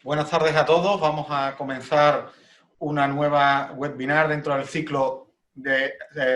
Buenas tardes a todos. Vamos a comenzar una nueva webinar dentro del ciclo de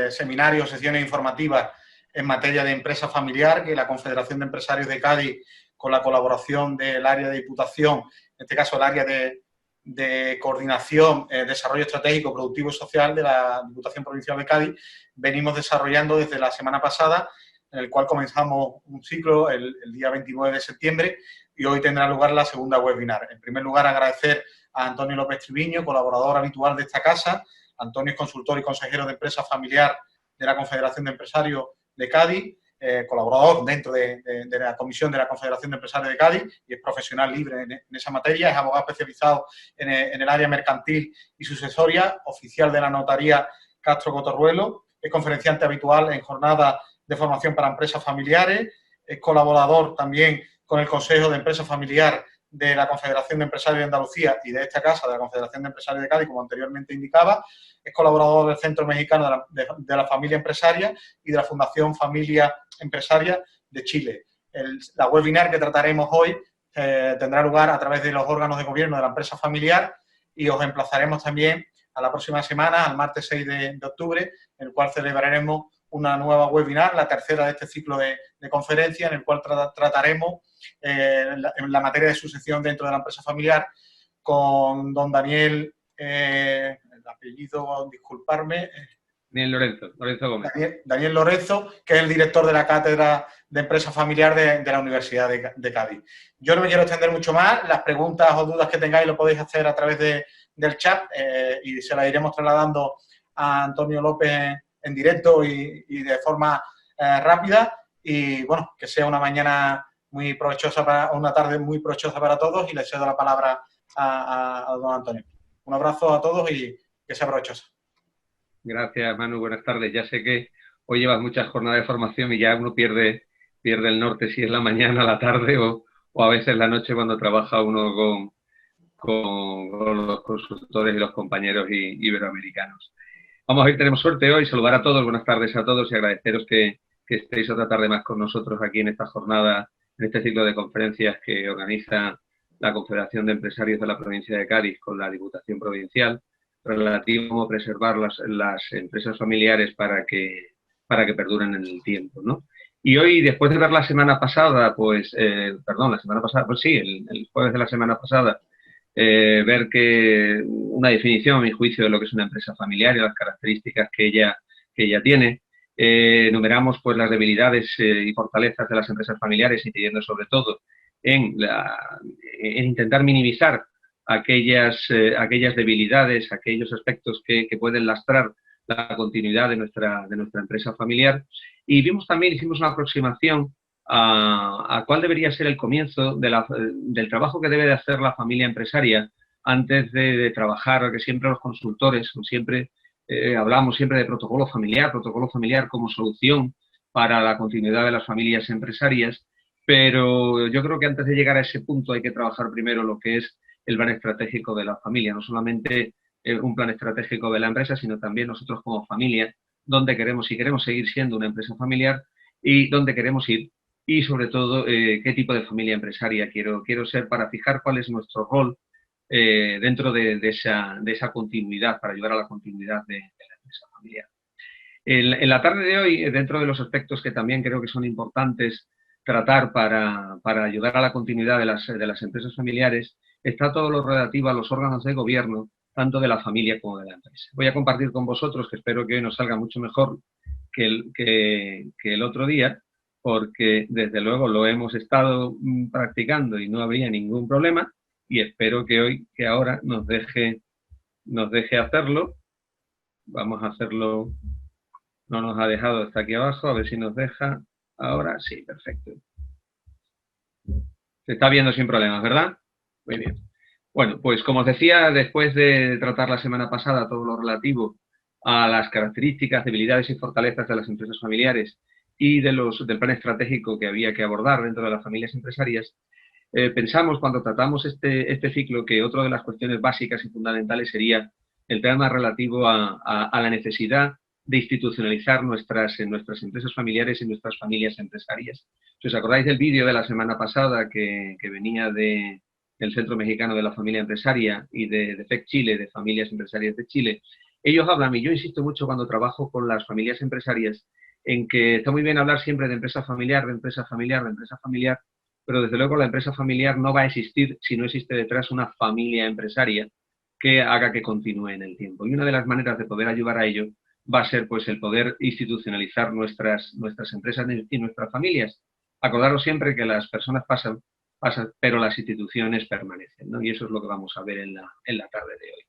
seminarios, sesiones informativas en materia de empresa familiar que la Confederación de Empresarios de Cádiz, con la colaboración del área de Diputación, en este caso el área de coordinación, desarrollo estratégico, productivo y social de la Diputación Provincial de Cádiz, venimos desarrollando desde la semana pasada, en el cual comenzamos un ciclo el día 29 de septiembre y hoy tendrá lugar la segunda webinar. En primer lugar, agradecer a Antonio López Triviño, colaborador habitual de esta casa. Antonio es consultor y consejero de empresa familiar de la Confederación de Empresarios de Cádiz, colaborador dentro de la comisión de la Confederación de Empresarios de Cádiz y es profesional libre en esa materia, es abogado especializado en el área mercantil y sucesoria, oficial de la notaría Castro Cotorruelo, es conferenciante habitual en jornadas de formación para empresas familiares, es colaborador también con el Consejo de Empresa Familiar de la Confederación de Empresarios de Andalucía y de esta casa, de la Confederación de Empresarios de Cádiz, como anteriormente indicaba. Es colaborador del Centro Mexicano de la Familia Empresaria y de la Fundación Familia Empresaria de Chile. La webinar que trataremos hoy tendrá lugar a través de los órganos de gobierno de la empresa familiar y os emplazaremos también a la próxima semana, al martes 6 de octubre, en el cual celebraremos una nueva webinar, la tercera de este ciclo de conferencia, en el cual trataremos en la materia de sucesión dentro de la empresa familiar con don Daniel, el apellido, disculparme. Lorenzo Gómez. Daniel Lorenzo, que es el director de la Cátedra de Empresa Familiar de la Universidad de Cádiz. Yo no me quiero extender mucho más. Las preguntas o dudas que tengáis lo podéis hacer a través del chat y se las iremos trasladando a Antonio López en directo y de forma rápida. Y bueno, que sea una mañana muy provechosa, una tarde muy provechosa para todos y le cedo la palabra a don Antonio. Un abrazo a todos y que sea provechosa. Gracias, Manu. Buenas tardes. Ya sé que hoy llevas muchas jornadas de formación y ya uno pierde el norte si es la mañana, la tarde o a veces la noche cuando trabaja uno con los consultores y los compañeros iberoamericanos. Vamos a ver, tenemos suerte hoy. Saludar a todos, buenas tardes a todos y agradeceros que estéis otra tarde más con nosotros aquí en esta jornada, en este ciclo de conferencias que organiza la Confederación de Empresarios de la Provincia de Cádiz con la Diputación Provincial, relativo a cómo preservar las empresas familiares para que perduren en el tiempo, ¿no? Y hoy, después de ver la semana pasada, pues, el jueves de la semana pasada, ver que una definición, a mi juicio, de lo que es una empresa familiar y las características que ella tiene. Enumeramos pues las debilidades y fortalezas de las empresas familiares, incidiendo sobre todo en intentar minimizar aquellas debilidades, aquellos aspectos que pueden lastrar la continuidad de nuestra empresa familiar. Y hicimos una aproximación a cuál debería ser el comienzo del trabajo que debe de hacer la familia empresaria antes de trabajar, que siempre los consultores, siempre hablamos siempre de protocolo familiar como solución para la continuidad de las familias empresarias, pero yo creo que antes de llegar a ese punto hay que trabajar primero lo que es el plan estratégico de la familia, no solamente un plan estratégico de la empresa, sino también nosotros como familia, dónde queremos, si queremos seguir siendo una empresa familiar y dónde queremos ir y sobre todo qué tipo de familia empresaria quiero ser para fijar cuál es nuestro rol dentro de esa continuidad, para ayudar a la continuidad de la empresa familiar. En la tarde de hoy, dentro de los aspectos que también creo que son importantes tratar para ayudar a la continuidad de las empresas familiares, está todo lo relativo a los órganos de gobierno, tanto de la familia como de la empresa. Voy a compartir con vosotros, que espero que hoy nos salga mucho mejor que el otro día, porque desde luego lo hemos estado practicando y no habría ningún problema, y espero que ahora nos deje hacerlo. Vamos a hacerlo. No nos ha dejado hasta aquí abajo, a ver si nos deja. Ahora sí, perfecto. Se está viendo sin problemas, ¿verdad? Muy bien. Bueno, pues como os decía, después de tratar la semana pasada todo lo relativo a las características, debilidades y fortalezas de las empresas familiares y del plan estratégico que había que abordar dentro de las familias empresarias, pensamos cuando tratamos este ciclo que otra de las cuestiones básicas y fundamentales sería el tema relativo a la necesidad de institucionalizar nuestras empresas familiares y nuestras familias empresarias. Si os acordáis del vídeo de la semana pasada que venía de el Centro Mexicano de la Familia Empresaria y de FEC Chile, de Familias Empresarias de Chile, ellos hablan, y yo insisto mucho cuando trabajo con las familias empresarias, en que está muy bien hablar siempre de empresa familiar, de empresa familiar, de empresa familiar, pero desde luego la empresa familiar no va a existir si no existe detrás una familia empresaria que haga que continúe en el tiempo. Y una de las maneras de poder ayudar a ello va a ser pues el poder institucionalizar nuestras empresas y nuestras familias. Acordaros siempre que las personas pasan, pero las instituciones permanecen, ¿no? Y eso es lo que vamos a ver en la tarde de hoy.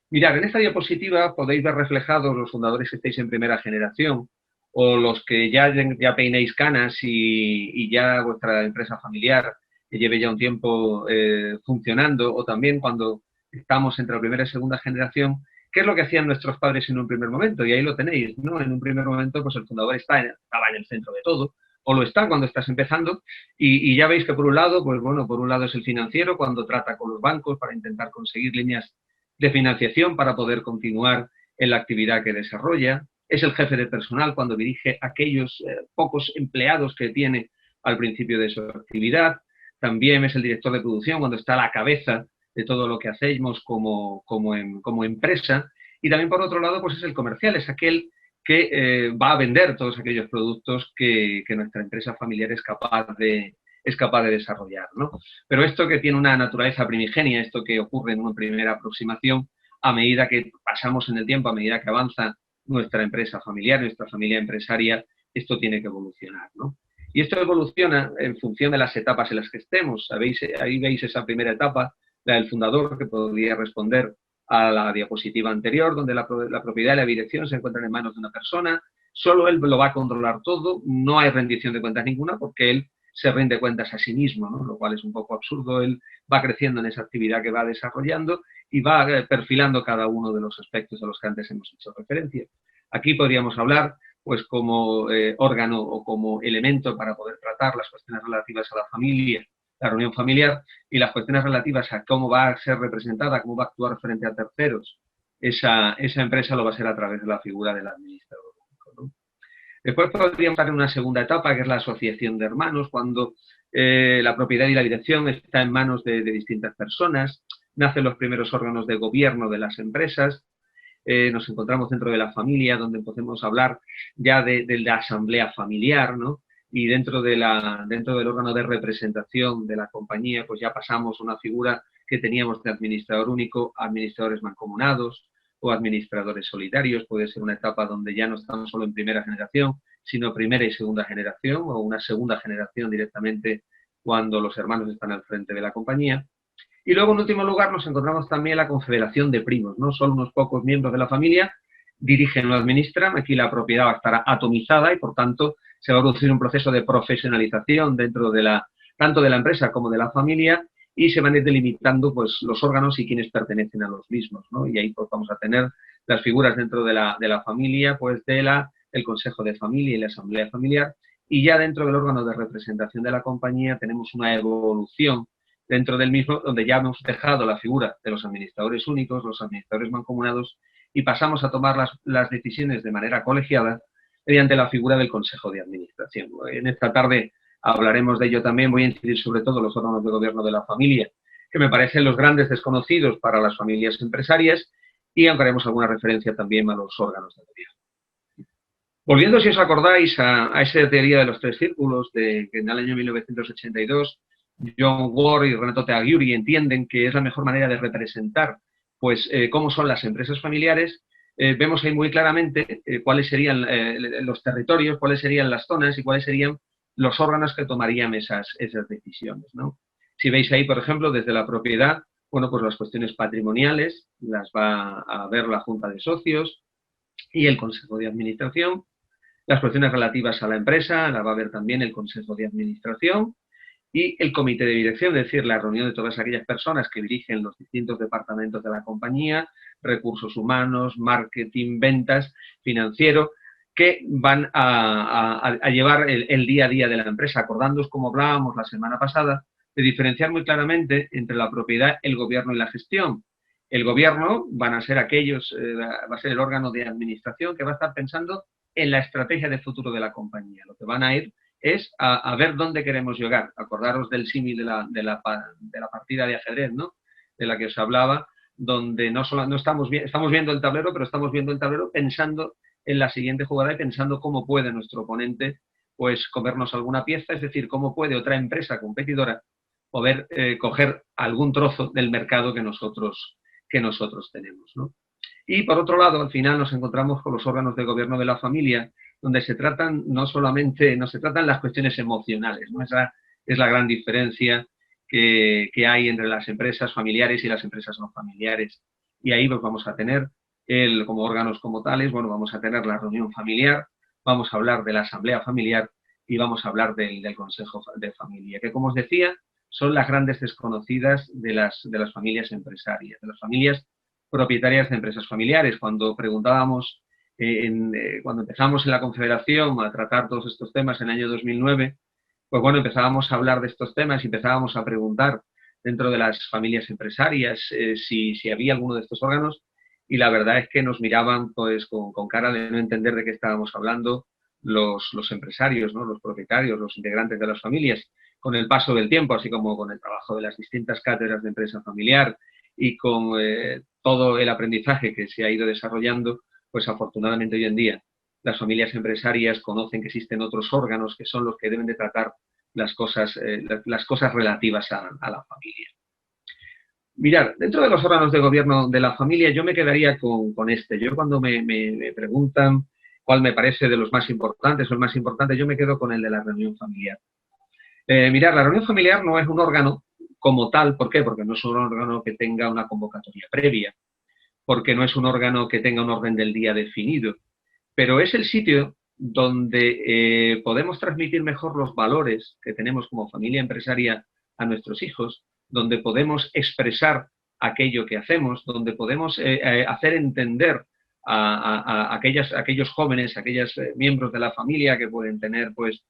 Mirad, en esta diapositiva podéis ver reflejados los fundadores que estáis en primera generación o los que ya peinéis canas y ya vuestra empresa familiar lleve ya un tiempo funcionando, o también cuando estamos entre la primera y segunda generación, ¿qué es lo que hacían nuestros padres en un primer momento? Y ahí lo tenéis, ¿no? En un primer momento, pues el fundador estaba en el centro de todo, o lo está cuando estás empezando, y ya veis que por un lado, pues bueno, por un lado es el financiero cuando trata con los bancos para intentar conseguir líneas de financiación para poder continuar en la actividad que desarrolla, es el jefe de personal cuando dirige a aquellos pocos empleados que tiene al principio de su actividad, también es el director de producción cuando está a la cabeza de todo lo que hacemos como empresa, y también por otro lado pues es el comercial, es aquel que va a vender todos aquellos productos que nuestra empresa familiar es capaz de desarrollar, ¿no? Pero esto que tiene una naturaleza primigenia, esto que ocurre en una primera aproximación, a medida que pasamos en el tiempo, a medida que avanza nuestra empresa familiar, nuestra familia empresaria, esto tiene que evolucionar, ¿no? Y esto evoluciona en función de las etapas en las que estemos. ¿Sabéis? Ahí veis esa primera etapa, la del fundador, que podría responder a la diapositiva anterior, donde la propiedad y la dirección se encuentran en manos de una persona. Solo él lo va a controlar todo, no hay rendición de cuentas ninguna, porque él se rinde cuentas a sí mismo, ¿no? Lo cual es un poco absurdo. Él va creciendo en esa actividad que va desarrollando y va perfilando cada uno de los aspectos a los que antes hemos hecho referencia. Aquí podríamos hablar pues como órgano o como elemento para poder tratar las cuestiones relativas a la familia, la reunión familiar, y las cuestiones relativas a cómo va a ser representada, cómo va a actuar frente a terceros. Esa empresa lo va a ser a través de la figura del administrador único, ¿no? Después podríamos estar en una segunda etapa, que es la asociación de hermanos, cuando la propiedad y la dirección está en manos de distintas personas, nacen los primeros órganos de gobierno de las empresas, nos encontramos dentro de la familia, donde podemos hablar ya de la asamblea familiar, ¿no? Y dentro del órgano de representación de la compañía, pues ya pasamos una figura que teníamos de administrador único, administradores mancomunados o administradores solidarios. Puede ser una etapa donde ya no estamos solo en primera generación, sino primera y segunda generación, o una segunda generación directamente cuando los hermanos están al frente de la compañía. Y luego, en último lugar, nos encontramos también la confederación de primos, ¿no? Solo unos pocos miembros de la familia dirigen o administran. Aquí la propiedad va a estar atomizada y, por tanto, se va a producir un proceso de profesionalización dentro de tanto de la empresa como de la familia, y se van a ir delimitando pues, los órganos y quienes pertenecen a los mismos, ¿no? Y ahí pues, vamos a tener las figuras dentro de la familia, pues el Consejo de Familia y la Asamblea Familiar, y ya dentro del órgano de representación de la compañía tenemos una evolución dentro del mismo, donde ya hemos dejado la figura de los administradores únicos, los administradores mancomunados, y pasamos a tomar las decisiones de manera colegiada mediante la figura del Consejo de Administración. En esta tarde hablaremos de ello también, voy a incidir sobre todo en los órganos de gobierno de la familia, que me parecen los grandes desconocidos para las familias empresarias, y aunque haremos alguna referencia también a los órganos de gobierno. Volviendo, si os acordáis, a esa teoría de los tres círculos que en el año 1982 John Ward y Renato Tagliuri entienden que es la mejor manera de representar pues, cómo son las empresas familiares, vemos ahí muy claramente cuáles serían los territorios, cuáles serían las zonas y cuáles serían los órganos que tomarían esas decisiones, ¿no? Si veis ahí, por ejemplo, desde la propiedad, bueno, pues las cuestiones patrimoniales las va a ver la Junta de Socios y el Consejo de Administración. Las cuestiones relativas a la empresa las va a ver también el Consejo de Administración y el comité de dirección, es decir, la reunión de todas aquellas personas que dirigen los distintos departamentos de la compañía, recursos humanos, marketing, ventas, financiero, que van a llevar el día a día de la empresa, acordándoos, como hablábamos la semana pasada, de diferenciar muy claramente entre la propiedad, el gobierno y la gestión. El gobierno van a ser va a ser el órgano de administración que va a estar pensando en la estrategia de futuro de la compañía. Lo que van a ir es a ver dónde queremos llegar. Acordaros del símil de la partida de ajedrez, ¿no? De la que os hablaba, donde no estamos viendo el tablero, pero estamos viendo el tablero pensando en la siguiente jugada y pensando cómo puede nuestro oponente pues comernos alguna pieza, es decir, cómo puede otra empresa competidora poder coger algún trozo del mercado que nosotros tenemos, ¿no? Y por otro lado, al final nos encontramos con los órganos de gobierno de la familia, donde no se tratan las cuestiones emocionales, ¿no? Esa es la gran diferencia que hay entre las empresas familiares y las empresas no familiares. Y ahí pues vamos a tener, como órganos como tales, bueno, vamos a tener la reunión familiar, vamos a hablar de la asamblea familiar y vamos a hablar del consejo de familia, que como os decía, son las grandes desconocidas de las familias empresarias, de las familias propietarias de empresas familiares. Cuando preguntábamos, cuando empezamos en la Confederación a tratar todos estos temas en el año 2009, pues bueno, empezábamos a hablar de estos temas y empezábamos a preguntar dentro de las familias empresarias si había alguno de estos órganos, y la verdad es que nos miraban pues con cara de no entender de qué estábamos hablando los empresarios, ¿no? Los propietarios, los integrantes de las familias. Con el paso del tiempo, así como con el trabajo de las distintas cátedras de empresa familiar y con todo el aprendizaje que se ha ido desarrollando, pues afortunadamente hoy en día las familias empresarias conocen que existen otros órganos que son los que deben de tratar las cosas relativas a la familia. Mirad, dentro de los órganos de gobierno de la familia yo me quedaría con este. Yo cuando me preguntan cuál me parece de los más importantes o el más importante, yo me quedo con el de la reunión familiar. Mirad, la reunión familiar no es un órgano como tal. ¿Por qué? Porque no es un órgano que tenga una convocatoria previa, porque no es un órgano que tenga un orden del día definido, pero es el sitio donde podemos transmitir mejor los valores que tenemos como familia empresaria a nuestros hijos, donde podemos expresar aquello que hacemos, donde podemos hacer entender a aquellos jóvenes, aquellos miembros de la familia que pueden tener pues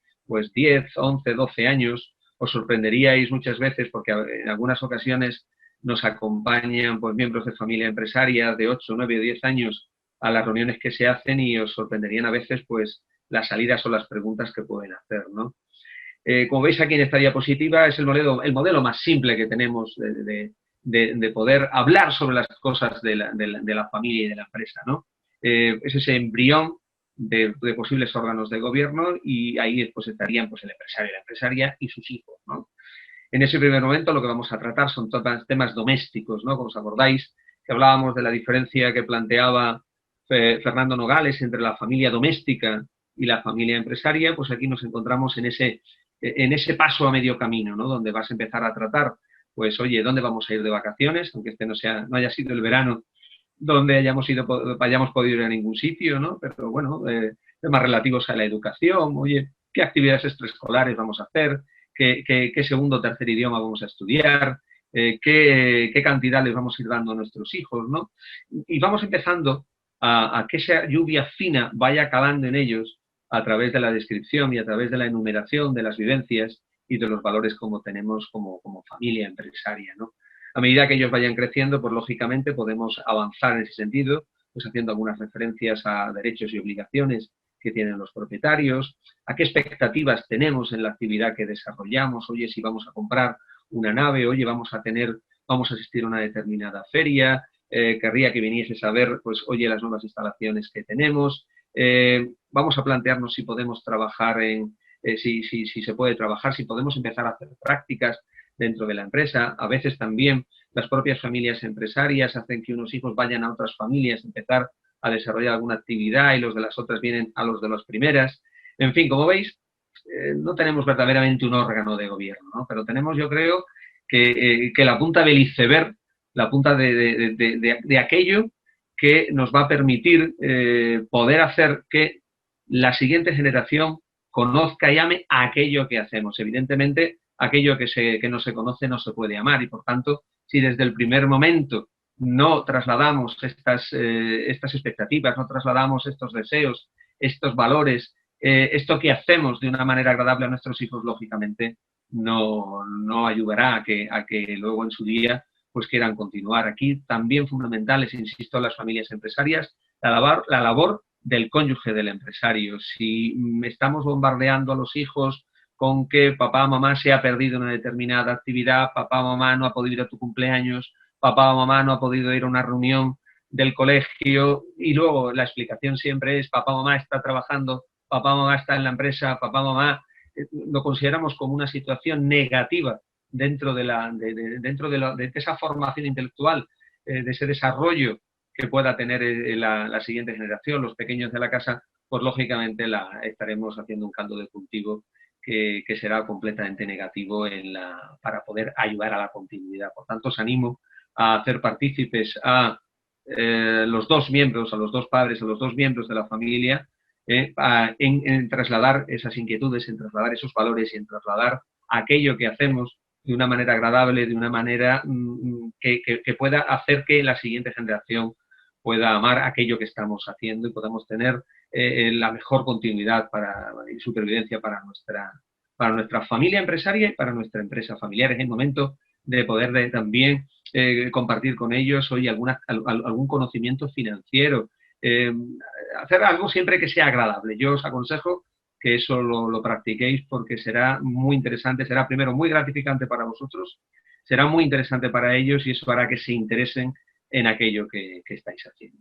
10, 11, 12 años. Os sorprenderíais muchas veces porque en algunas ocasiones nos acompañan pues miembros de familia empresaria de 8, 9 o 10 años a las reuniones que se hacen y os sorprenderían a veces pues las salidas o las preguntas que pueden hacer, ¿no? Como veis aquí en esta diapositiva es el modelo más simple que tenemos de poder hablar sobre las cosas de la familia y de la empresa, ¿no? Es ese embrión de posibles órganos de gobierno y ahí pues estarían pues el empresario y la empresaria y sus hijos, ¿no? En ese primer momento lo que vamos a tratar son temas domésticos, ¿no? Como os acordáis, que hablábamos de la diferencia que planteaba Fernando Nogales entre la familia doméstica y la familia empresaria, pues aquí nos encontramos en ese paso a medio camino, ¿no? Donde vas a empezar a tratar, pues, oye, ¿dónde vamos a ir de vacaciones? Aunque este no haya sido el verano donde hayamos podido ir a ningún sitio, ¿no? Pero bueno, temas relativos a la educación, oye, ¿qué actividades extraescolares vamos a hacer? ¿Qué segundo o tercer idioma vamos a estudiar? ¿Qué cantidad les vamos a ir dando a nuestros hijos, ¿no? Y vamos empezando a que esa lluvia fina vaya calando en ellos a través de la descripción y a través de la enumeración de las vivencias y de los valores como tenemos como familia empresaria, ¿no? A medida que ellos vayan creciendo, pues lógicamente podemos avanzar en ese sentido, pues haciendo algunas referencias a derechos y obligaciones que tienen los propietarios, a qué expectativas tenemos en la actividad que desarrollamos, oye, si vamos a comprar una nave, oye, vamos a asistir a una determinada feria, querría que vinieses a ver, pues, oye, las nuevas instalaciones que tenemos, vamos a plantearnos si podemos trabajar si se puede trabajar, si podemos empezar a hacer prácticas dentro de la empresa. A veces también las propias familias empresarias hacen que unos hijos vayan a otras familias, empezar a desarrollar alguna actividad y los de las otras vienen a los de las primeras. En fin, como veis, no tenemos verdaderamente un órgano de gobierno, ¿no? Pero tenemos, yo creo, que la punta del iceberg, la punta de aquello que nos va a permitir poder hacer que la siguiente generación conozca y ame aquello que hacemos. Evidentemente, aquello que no se conoce no se puede amar y, por tanto, si desde el primer momento no trasladamos estas expectativas, no trasladamos estos deseos, estos valores, esto que hacemos de una manera agradable a nuestros hijos, lógicamente, no ayudará a que luego en su día pues quieran continuar. Aquí también fundamentales, insisto, las familias empresarias, la labor del cónyuge del empresario. Si estamos bombardeando a los hijos con que papá o mamá se ha perdido una determinada actividad, papá o mamá no ha podido ir a tu cumpleaños, papá o mamá no ha podido ir a una reunión del colegio, y luego la explicación siempre es papá o mamá está trabajando, papá o mamá está en la empresa, papá o mamá, lo consideramos como una situación negativa dentro de esa formación intelectual, de ese desarrollo que pueda tener la siguiente generación, los pequeños de la casa, pues lógicamente estaremos haciendo un caldo de cultivo que será completamente negativo para poder ayudar a la continuidad. Por tanto, os animo a hacer partícipes a los dos miembros, a los dos padres, a los dos miembros de la familia, en trasladar esas inquietudes, en trasladar esos valores y en trasladar aquello que hacemos de una manera agradable, de una manera que pueda hacer que la siguiente generación pueda amar aquello que estamos haciendo y podamos tener la mejor continuidad y supervivencia para nuestra familia empresaria y para nuestra empresa familiar. Es el momento de poder también compartir con ellos hoy algún conocimiento financiero, hacer algo siempre que sea agradable. Yo os aconsejo que eso lo practiquéis, porque será muy interesante, será primero muy gratificante para vosotros, será muy interesante para ellos y eso hará que se interesen en aquello que estáis haciendo.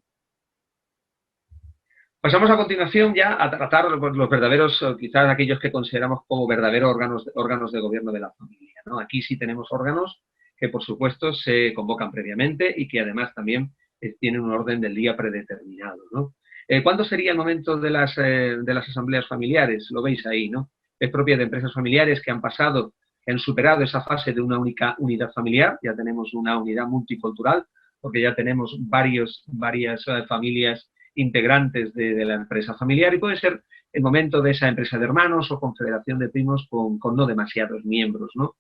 Pasamos a continuación ya a tratar los verdaderos, quizás aquellos que consideramos como verdaderos órganos de gobierno de la familia, ¿no? Aquí sí tenemos órganos que, por supuesto, se convocan previamente y que además también tienen un orden del día predeterminado, ¿no? ¿Cuándo sería el momento de las asambleas familiares? Lo veis ahí, ¿no? Es propia de empresas familiares que han pasado, que han superado esa fase de una única unidad familiar. Ya tenemos una unidad multicultural, porque ya tenemos varias familias integrantes de la empresa familiar, y puede ser el momento de esa empresa de hermanos o confederación de primos con no demasiados miembros, ¿no?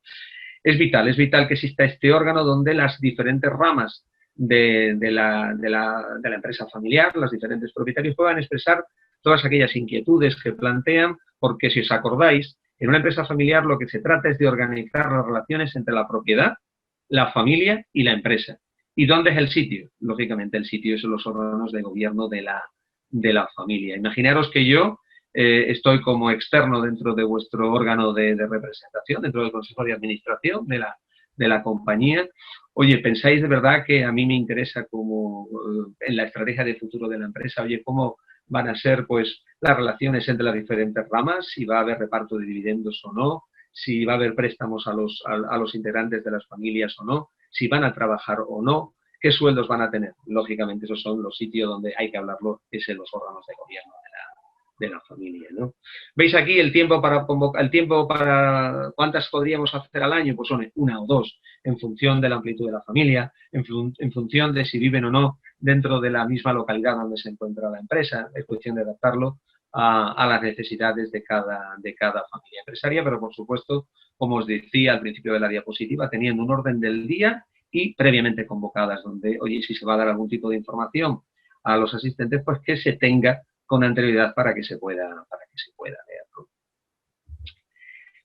Es vital que exista este órgano donde las diferentes ramas de la empresa familiar, los diferentes propietarios, puedan expresar todas aquellas inquietudes que plantean, porque si os acordáis, en una empresa familiar lo que se trata es de organizar las relaciones entre la propiedad, la familia y la empresa. ¿Y dónde es el sitio? Lógicamente el sitio son los órganos de gobierno de la familia. Imaginaros que yo estoy como externo dentro de vuestro órgano de representación, dentro del Consejo de Administración de la compañía. Oye, ¿pensáis de verdad que a mí me interesa como en la estrategia de futuro de la empresa, oye, cómo van a ser pues las relaciones entre las diferentes ramas, si va a haber reparto de dividendos o no, si va a haber préstamos a los integrantes de las familias o no, si van a trabajar o no, qué sueldos van a tener? Lógicamente esos son los sitios donde hay que hablarlo, es en los órganos de gobierno de la familia, ¿no? ¿Veis aquí el tiempo para cuántas podríamos hacer al año? Pues son una o dos, en función de la amplitud de la familia, en función de si viven o no dentro de la misma localidad donde se encuentra la empresa. Es cuestión de adaptarlo a las necesidades de cada familia empresaria, pero por supuesto, como os decía al principio de la diapositiva, teniendo un orden del día y previamente convocadas, donde, oye, si se va a dar algún tipo de información a los asistentes, pues que se tenga con anterioridad para que se pueda ver.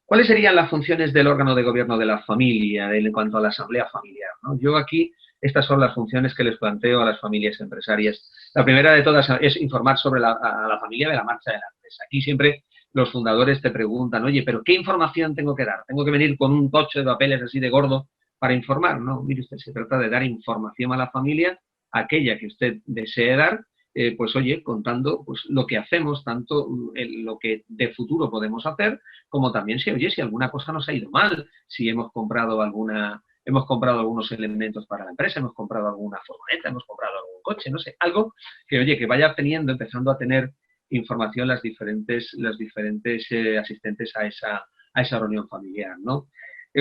¿Cuáles serían las funciones del órgano de gobierno de la familia en cuanto a la asamblea familiar, ¿no? Yo aquí, estas son las funciones que les planteo a las familias empresarias. La primera de todas es informar a la familia de la marcha de la empresa. Aquí siempre los fundadores te preguntan, oye, ¿pero qué información tengo que dar? ¿Tengo que venir con un tocho de papeles así de gordo para informar? No, mire usted, se trata de dar información a la familia, aquella que usted desee dar, pues oye, contando pues lo que hacemos, tanto lo que de futuro podemos hacer, como también si alguna cosa nos ha ido mal, si hemos comprado algunos elementos para la empresa, hemos comprado alguna furgoneta, hemos comprado algún coche, no sé, algo que, oye, que vaya empezando a tener información las diferentes asistentes a esa reunión familiar, ¿no?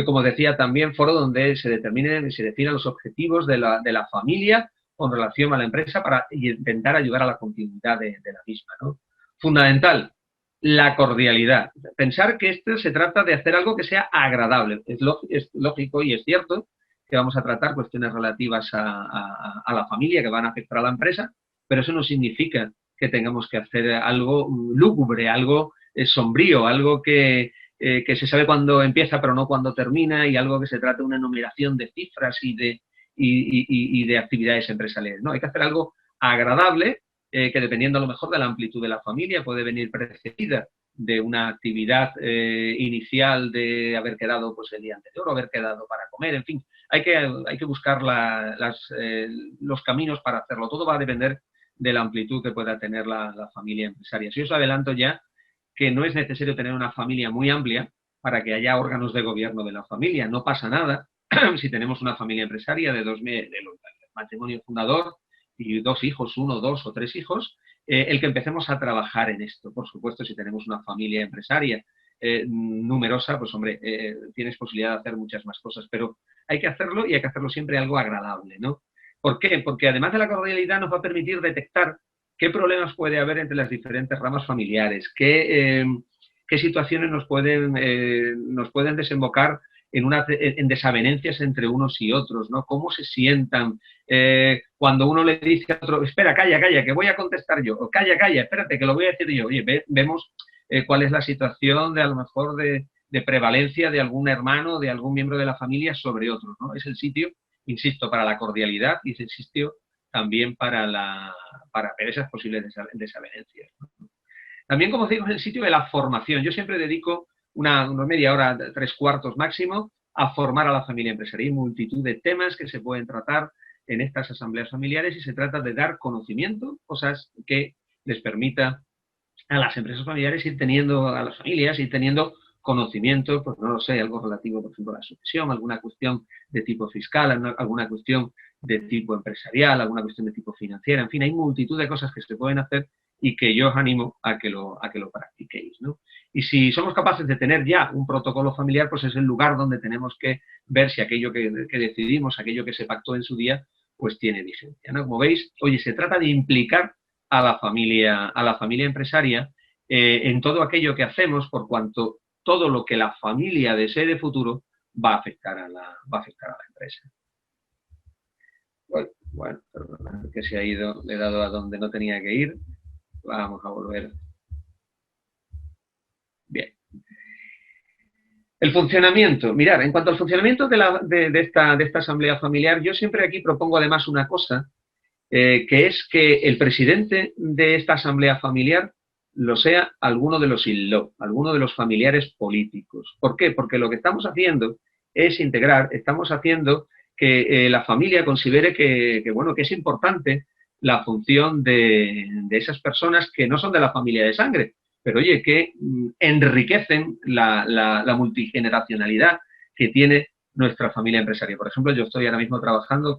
Como decía, también foro donde se definan los objetivos de la familia con relación a la empresa para intentar ayudar a la continuidad de la misma, ¿no? Fundamental, la cordialidad. Pensar que esto se trata de hacer algo que sea agradable. Es lógico y es cierto que vamos a tratar cuestiones relativas a la familia que van a afectar a la empresa, pero eso no significa que tengamos que hacer algo lúgubre, algo sombrío, algo que se sabe cuándo empieza pero no cuándo termina, y algo que se trata de una enumeración de cifras y de actividades empresariales, ¿no? Hay que hacer algo agradable, que dependiendo a lo mejor de la amplitud de la familia puede venir precedida de una actividad inicial de haber quedado pues el día anterior o haber quedado para comer, en fin, hay que buscar los caminos para hacerlo. Todo va a depender de la amplitud que pueda tener la familia empresaria. Si os adelanto ya que no es necesario tener una familia muy amplia para que haya órganos de gobierno de la familia. No pasa nada si tenemos una familia empresaria de matrimonio fundador y 2 hijos, 1, 2 o 3 hijos, el que empecemos a trabajar en esto. Por supuesto, si tenemos una familia empresaria numerosa, pues hombre, tienes posibilidad de hacer muchas más cosas, pero hay que hacerlo y hay que hacerlo siempre algo agradable, ¿no? ¿Por qué? Porque además de la cordialidad nos va a permitir detectar qué problemas puede haber entre las diferentes ramas familiares, qué situaciones nos pueden desembocar en desavenencias entre unos y otros, ¿no? Cómo se sientan cuando uno le dice a otro, espera, calla, que voy a contestar yo, o calla, espérate, que lo voy a decir yo. Oye, vemos cuál es la situación de a lo mejor de prevalencia de algún hermano, de algún miembro de la familia sobre otros, ¿no? Es el sitio, insisto, para la cordialidad y es el sitio también para ver esas posibles desavenencias, ¿no? También, como digo, es el sitio de la formación. Yo siempre dedico una media hora, 3/4 máximo, a formar a la familia empresarial. Hay multitud de temas que se pueden tratar en estas asambleas familiares y se trata de dar conocimiento, cosas que les permita a las empresas familiares ir teniendo, a las familias, ir teniendo conocimientos, pues no lo sé, algo relativo, por ejemplo, a la sucesión, alguna cuestión de tipo fiscal, alguna cuestión de tipo empresarial, alguna cuestión de tipo financiera, en fin, hay multitud de cosas que se pueden hacer y que yo os animo a que lo practiquéis, ¿no? Y si somos capaces de tener ya un protocolo familiar, pues es el lugar donde tenemos que ver si aquello que decidimos, aquello que se pactó en su día, pues tiene vigencia, ¿no? Como veis, oye, se trata de implicar a la familia empresaria en todo aquello que hacemos, por cuanto todo lo que la familia desee de futuro va a afectar a la empresa. Bueno, perdón, que se ha ido, le he dado a donde no tenía que ir. Vamos a volver. Bien. El funcionamiento. Mirad, en cuanto al funcionamiento de esta asamblea familiar, yo siempre aquí propongo además una cosa, que es que el presidente de esta asamblea familiar lo sea alguno de los in-law, alguno de los familiares políticos. ¿Por qué? Porque lo que estamos haciendo es integrar, estamos haciendo que la familia considere que es importante la función de esas personas que no son de la familia de sangre, pero oye, que enriquecen la multigeneracionalidad que tiene nuestra familia empresaria. Por ejemplo, yo estoy ahora mismo trabajando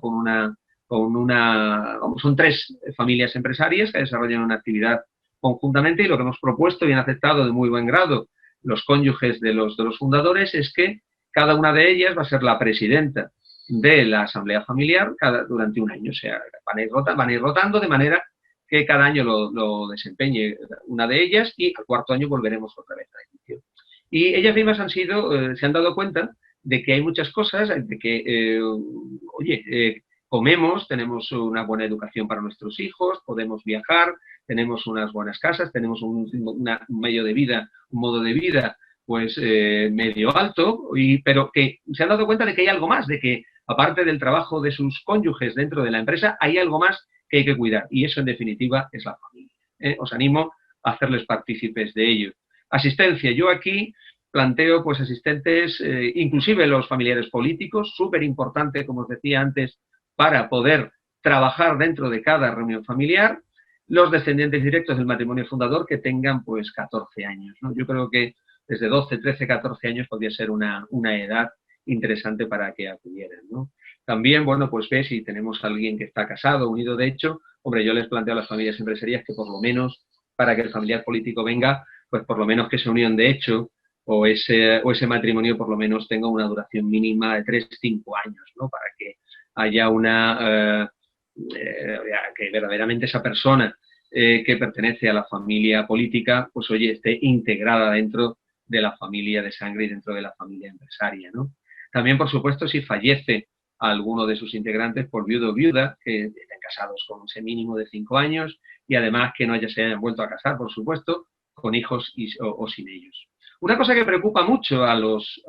son 3 familias empresarias que desarrollan una actividad conjuntamente y lo que hemos propuesto y han aceptado de muy buen grado los cónyuges de los fundadores es que cada una de ellas va a ser la presidenta de la asamblea familiar durante un año. O sea, van a ir rotando de manera que cada año lo desempeñe una de ellas y al 4.º año volveremos otra vez a la inicio. Y ellas mismas se han dado cuenta de que hay muchas cosas, de que, comemos, tenemos una buena educación para nuestros hijos, podemos viajar, tenemos unas buenas casas, tenemos un medio de vida, un modo de vida pues medio alto, pero que se han dado cuenta de que hay algo más, de que aparte del trabajo de sus cónyuges dentro de la empresa, hay algo más que hay que cuidar y eso en definitiva es la familia. Os animo a hacerles partícipes de ello. Asistencia, yo aquí planteo pues asistentes, inclusive los familiares políticos, súper importante, como os decía antes, para poder trabajar dentro de cada reunión familiar, los descendientes directos del matrimonio fundador que tengan pues 14 años, ¿no? Yo creo que desde 12, 13, 14 años podría ser una edad interesante para que acudieran, ¿no? También, bueno, pues ve si tenemos a alguien que está casado, unido de hecho, hombre, yo les planteo a las familias empresarias que por lo menos, para que el familiar político venga, pues por lo menos que esa unión de hecho o ese matrimonio por lo menos tenga una duración mínima de 3-5 años, ¿no? Para que haya que verdaderamente esa persona que pertenece a la familia política, pues oye, esté integrada dentro de la familia de sangre y dentro de la familia empresaria, ¿no? También, por supuesto, si fallece alguno de sus integrantes por viudo o viuda, que estén casados con ese mínimo de 5 años y además que no se hayan vuelto a casar, por supuesto, con hijos o sin ellos. Una cosa que preocupa mucho a los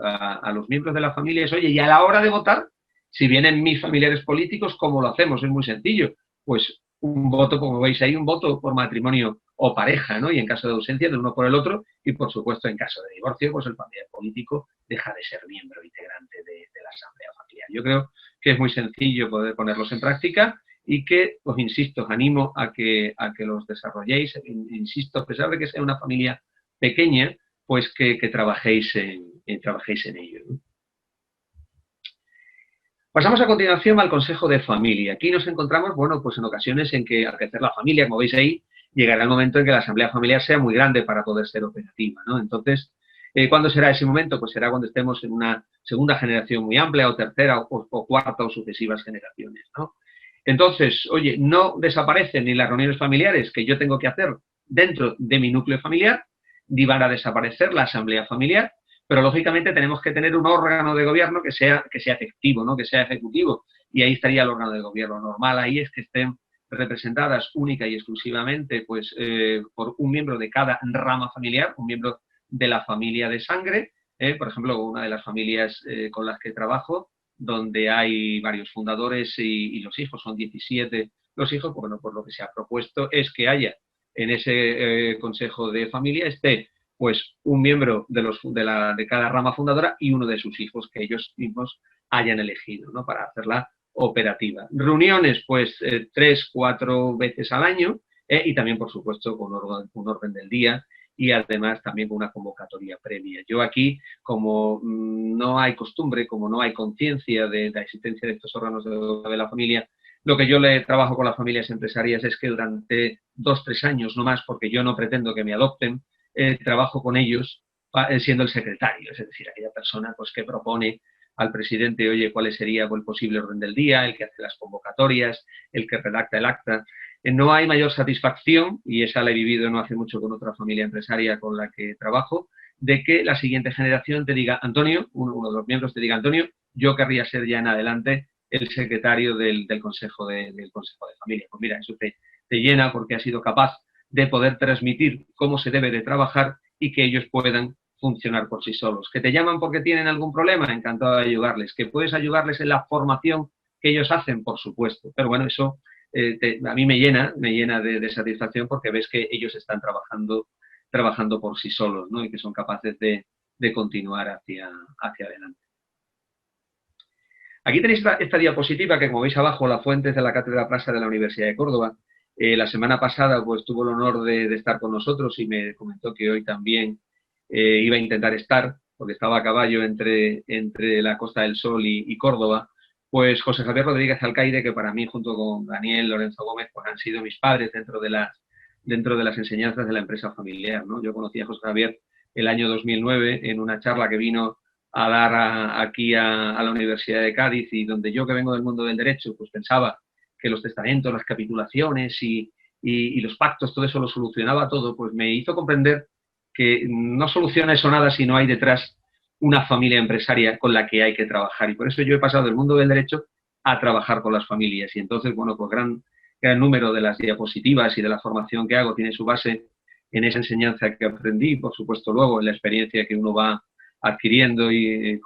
miembros de la familia es, oye, y a la hora de votar, si vienen mis familiares políticos, ¿cómo lo hacemos? Es muy sencillo. Pues un voto, como veis ahí, un voto por matrimonio o pareja, ¿no? Y en caso de ausencia, del uno por el otro, y por supuesto, en caso de divorcio, pues el familiar político deja de ser miembro integrante de la asamblea familiar. Yo creo que es muy sencillo poder ponerlos en práctica y que, os insisto, os animo a que los desarrolléis, insisto, a pesar de que sea una familia pequeña, pues que trabajéis en ello, ¿no? Pasamos a continuación al consejo de familia. Aquí nos encontramos, bueno, pues en ocasiones en que al crecer la familia, como veis ahí, llegará el momento en que la asamblea familiar sea muy grande para poder ser operativa, ¿no? Entonces, ¿cuándo será ese momento? Pues será cuando estemos en una segunda generación muy amplia, o tercera, o cuarta, o sucesivas generaciones, ¿no? Entonces, oye, no desaparecen ni las reuniones familiares que yo tengo que hacer dentro de mi núcleo familiar, ni van a desaparecer la asamblea familiar, pero lógicamente tenemos que tener un órgano de gobierno que sea efectivo, ¿no? Que sea ejecutivo, y ahí estaría el órgano de gobierno. Normal ahí es que estén representadas única y exclusivamente pues, por un miembro de cada rama familiar, un miembro de la familia de sangre, por ejemplo, una de las familias con las que trabajo, donde hay varios fundadores y los hijos, son 17 los hijos, bueno, pues lo que se ha propuesto es que haya en ese consejo de familia esté pues un miembro de cada rama fundadora y uno de sus hijos que ellos mismos hayan elegido, ¿no? Para hacerla operativa. Reuniones, pues 3, 4 veces al año y también, por supuesto, con un orden del día y además también con una convocatoria previa. Yo aquí, como no hay costumbre, como no hay conciencia de la existencia de estos órganos de la familia, lo que yo le trabajo con las familias empresarias es que durante 2, 3 años, no más, porque yo no pretendo que me adopten, trabajo con ellos siendo el secretario, es decir, aquella persona pues, que propone al presidente, oye, cuál sería el posible orden del día, el que hace las convocatorias, el que redacta el acta. No hay mayor satisfacción, y esa la he vivido no hace mucho con otra familia empresaria con la que trabajo, de que la siguiente generación te diga, Antonio, uno de los miembros te diga, Antonio, yo querría ser ya en adelante el secretario del consejo de familia. Pues mira, eso te llena porque has sido capaz de poder transmitir cómo se debe de trabajar y que ellos puedan funcionar por sí solos. ¿Que te llaman porque tienen algún problema? Encantado de ayudarles. ¿Que puedes ayudarles en la formación que ellos hacen? Por supuesto. Pero bueno, eso a mí me llena de satisfacción porque ves que ellos están trabajando por sí solos, ¿no? Y que son capaces de continuar hacia adelante. Aquí tenéis esta diapositiva que, como veis abajo, las fuentes de la Cátedra Plaza de la Universidad de Córdoba. La semana pasada pues tuvo el honor de estar con nosotros y me comentó que hoy también iba a intentar estar, porque estaba a caballo entre la Costa del Sol y Córdoba. Pues José Javier Rodríguez Alcaide, que para mí, junto con Daniel Lorenzo Gómez, pues han sido mis padres dentro de las enseñanzas de la empresa familiar, ¿no? Yo conocí a José Javier el año 2009 en una charla que vino a dar aquí a la Universidad de Cádiz, y donde yo, que vengo del mundo del derecho, pues pensaba que los testamentos, las capitulaciones y los pactos, todo eso lo solucionaba todo, pues me hizo comprender que no soluciona eso nada si no hay detrás una familia empresaria con la que hay que trabajar. Y por eso yo he pasado del mundo del derecho a trabajar con las familias. Y entonces, bueno, pues gran número de las diapositivas y de la formación que hago tiene su base en esa enseñanza que aprendí, por supuesto luego en la experiencia que uno va adquiriendo y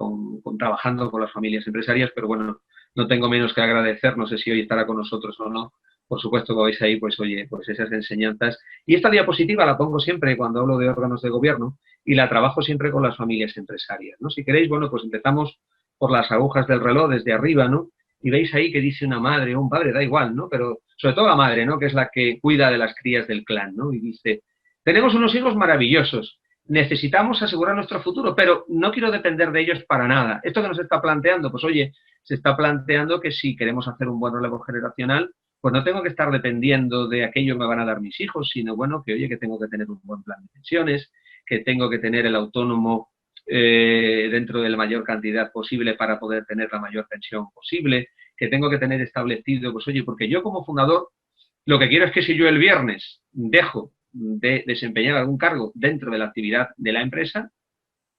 trabajando con las familias empresarias, pero bueno, no tengo menos que agradecer, no sé si hoy estará con nosotros o no, por supuesto que veis ahí, pues oye, pues esas enseñanzas. Y esta diapositiva la pongo siempre cuando hablo de órganos de gobierno y la trabajo siempre con las familias empresarias, ¿no? Si queréis, bueno, pues empezamos por las agujas del reloj desde arriba, ¿no? Y veis ahí que dice una madre o un padre, da igual, ¿no? Pero sobre todo la madre, ¿no? Que es la que cuida de las crías del clan, ¿no? Y dice, tenemos unos hijos maravillosos, necesitamos asegurar nuestro futuro, pero no quiero depender de ellos para nada. ¿Esto que nos está planteando? Pues oye, se está planteando que si queremos hacer un buen relevo generacional, pues no tengo que estar dependiendo de aquello que me van a dar mis hijos, sino bueno, que oye, que tengo que tener un buen plan de pensiones, que tengo que tener el autónomo dentro de la mayor cantidad posible para poder tener la mayor pensión posible, que tengo que tener establecido, pues oye, porque yo como fundador, lo que quiero es que si yo el viernes dejo de desempeñar algún cargo dentro de la actividad de la empresa,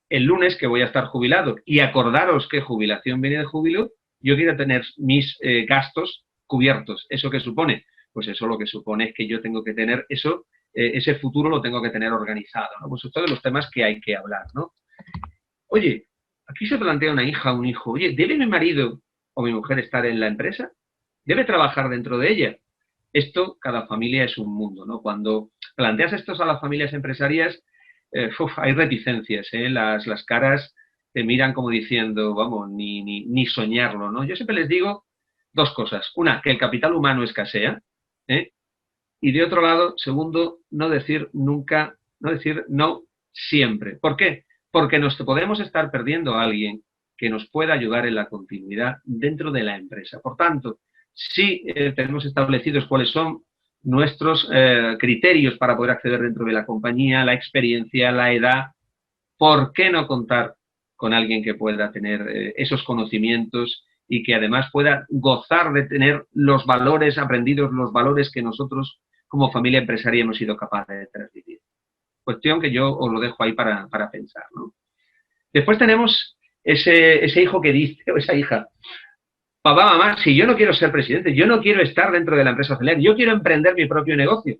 el lunes que voy a estar jubilado, y acordaros que jubilación viene de júbilo, yo quiero tener mis gastos cubiertos. ¿Eso qué supone? Pues eso lo que supone es que yo tengo que tener eso, ese futuro lo tengo que tener organizado, ¿no? Pues todos los temas que hay que hablar, ¿no? Oye, aquí se plantea una hija, un hijo, oye, ¿debe mi marido o mi mujer estar en la empresa? ¿Debe trabajar dentro de ella? Esto, cada familia es un mundo, ¿no? Cuando planteas esto a las familias empresarias, hay reticencias, ¿eh? Las caras te miran como diciendo, vamos, ni soñarlo, ¿no? Yo siempre les digo dos cosas. Una, que el capital humano escasea, ¿eh? Y de otro lado, segundo, no decir nunca, no decir no siempre. ¿Por qué? Porque nos podemos estar perdiendo a alguien que nos pueda ayudar en la continuidad dentro de la empresa. Por tanto, si tenemos establecidos cuáles son nuestros criterios para poder acceder dentro de la compañía, la experiencia, la edad, ¿por qué no contar con alguien que pueda tener esos conocimientos y que además pueda gozar de tener los valores aprendidos, los valores que nosotros como familia empresaria hemos sido capaces de transmitir? Cuestión que yo os lo dejo ahí para pensar, ¿no? Después tenemos ese hijo que dice, o esa hija, papá, mamá, si yo no quiero ser presidente, yo no quiero estar dentro de la empresa familiar, yo quiero emprender mi propio negocio.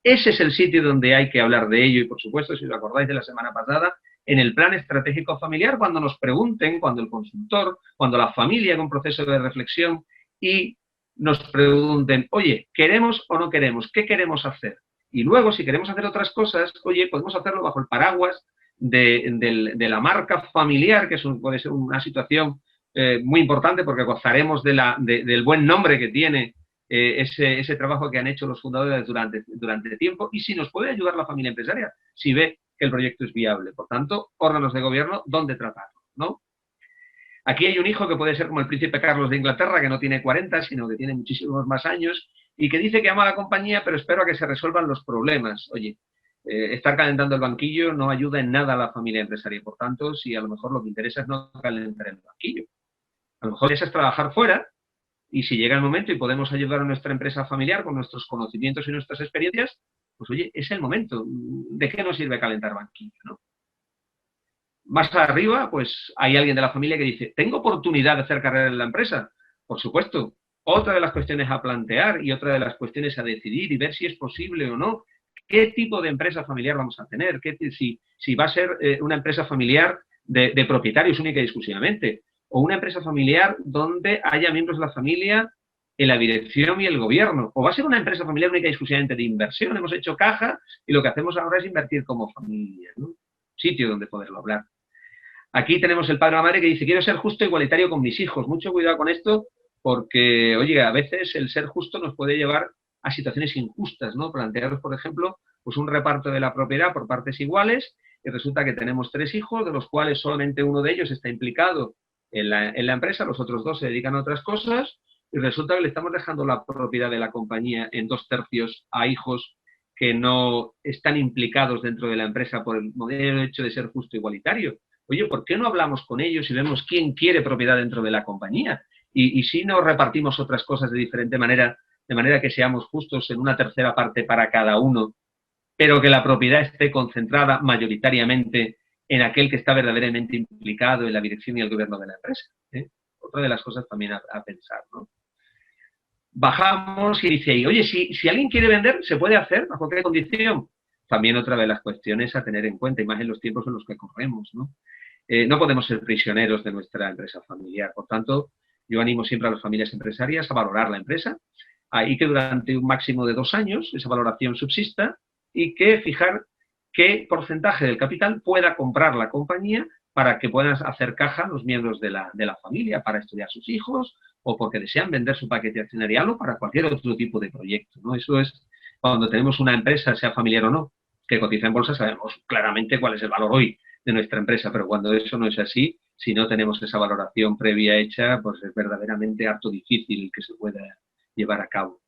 Ese es el sitio donde hay que hablar de ello y, por supuesto, si os acordáis de la semana pasada, en el plan estratégico familiar, cuando nos pregunten, cuando el consultor, cuando la familia haga un proceso de reflexión y nos pregunten, oye, ¿queremos o no queremos? ¿Qué queremos hacer? Y luego, si queremos hacer otras cosas, oye, podemos hacerlo bajo el paraguas de la marca familiar, que puede ser una situación muy importante porque gozaremos del buen nombre que tiene ese trabajo que han hecho los fundadores durante tiempo, y si nos puede ayudar la familia empresaria, si ve que el proyecto es viable. Por tanto, órganos de gobierno, ¿dónde tratarlo? ¿No? Aquí hay un hijo que puede ser como el príncipe Carlos de Inglaterra, que no tiene 40, sino que tiene muchísimos más años, y que dice que ama la compañía, pero espero a que se resuelvan los problemas. Oye, estar calentando el banquillo no ayuda en nada a la familia empresaria. Por tanto, si a lo mejor lo que interesa es no calentar el banquillo, a lo mejor es trabajar fuera, y si llega el momento y podemos ayudar a nuestra empresa familiar con nuestros conocimientos y nuestras experiencias, pues oye, es el momento. ¿De qué nos sirve calentar banquillo, no? Más arriba, pues hay alguien de la familia que dice, ¿tengo oportunidad de hacer carrera en la empresa? Por supuesto. Otra de las cuestiones a plantear y otra de las cuestiones a decidir y ver si es posible o no. ¿Qué tipo de empresa familiar vamos a tener? Si va a ser una empresa familiar de propietarios única y exclusivamente, o una empresa familiar donde haya miembros de la familia en la dirección y el gobierno, o va a ser una empresa familiar única y exclusivamente de inversión. Hemos hecho caja y lo que hacemos ahora es invertir como familia, ¿no? Sitio donde poderlo hablar. Aquí tenemos el padre o la madre que dice, quiero ser justo e igualitario con mis hijos. Mucho cuidado con esto porque, oye, a veces el ser justo nos puede llevar a situaciones injustas, ¿no? Plantearos, por ejemplo, pues un reparto de la propiedad por partes iguales y resulta que tenemos 3 hijos, de los cuales solamente uno de ellos está implicado en la empresa, los otros 2 se dedican a otras cosas y resulta que le estamos dejando la propiedad de la compañía en 2/3 a hijos que no están implicados dentro de la empresa por el modelo hecho de ser justo e igualitario. Oye, ¿por qué no hablamos con ellos y vemos quién quiere propiedad dentro de la compañía? Y si no repartimos otras cosas de diferente manera, de manera que seamos justos en una tercera parte para cada uno, pero que la propiedad esté concentrada mayoritariamente en aquel que está verdaderamente implicado en la dirección y el gobierno de la empresa, ¿eh? Otra de las cosas también a pensar, ¿no? Bajamos y dice ahí, oye, si alguien quiere vender, ¿se puede hacer? ¿Bajo qué condición? También otra de las cuestiones a tener en cuenta, y más en los tiempos en los que corremos, ¿no? No podemos ser prisioneros de nuestra empresa familiar. Por tanto, yo animo siempre a las familias empresarias a valorar la empresa y que durante un máximo de 2 años esa valoración subsista y que fijar qué porcentaje del capital pueda comprar la compañía para que puedan hacer caja los miembros de la familia para estudiar sus hijos o porque desean vender su paquete accionarial o para cualquier otro tipo de proyecto, ¿no? Eso es cuando tenemos una empresa, sea familiar o no, que cotiza en bolsa, sabemos claramente cuál es el valor hoy de nuestra empresa, pero cuando eso no es así, si no tenemos esa valoración previa hecha, pues es verdaderamente harto difícil que se pueda llevar a cabo.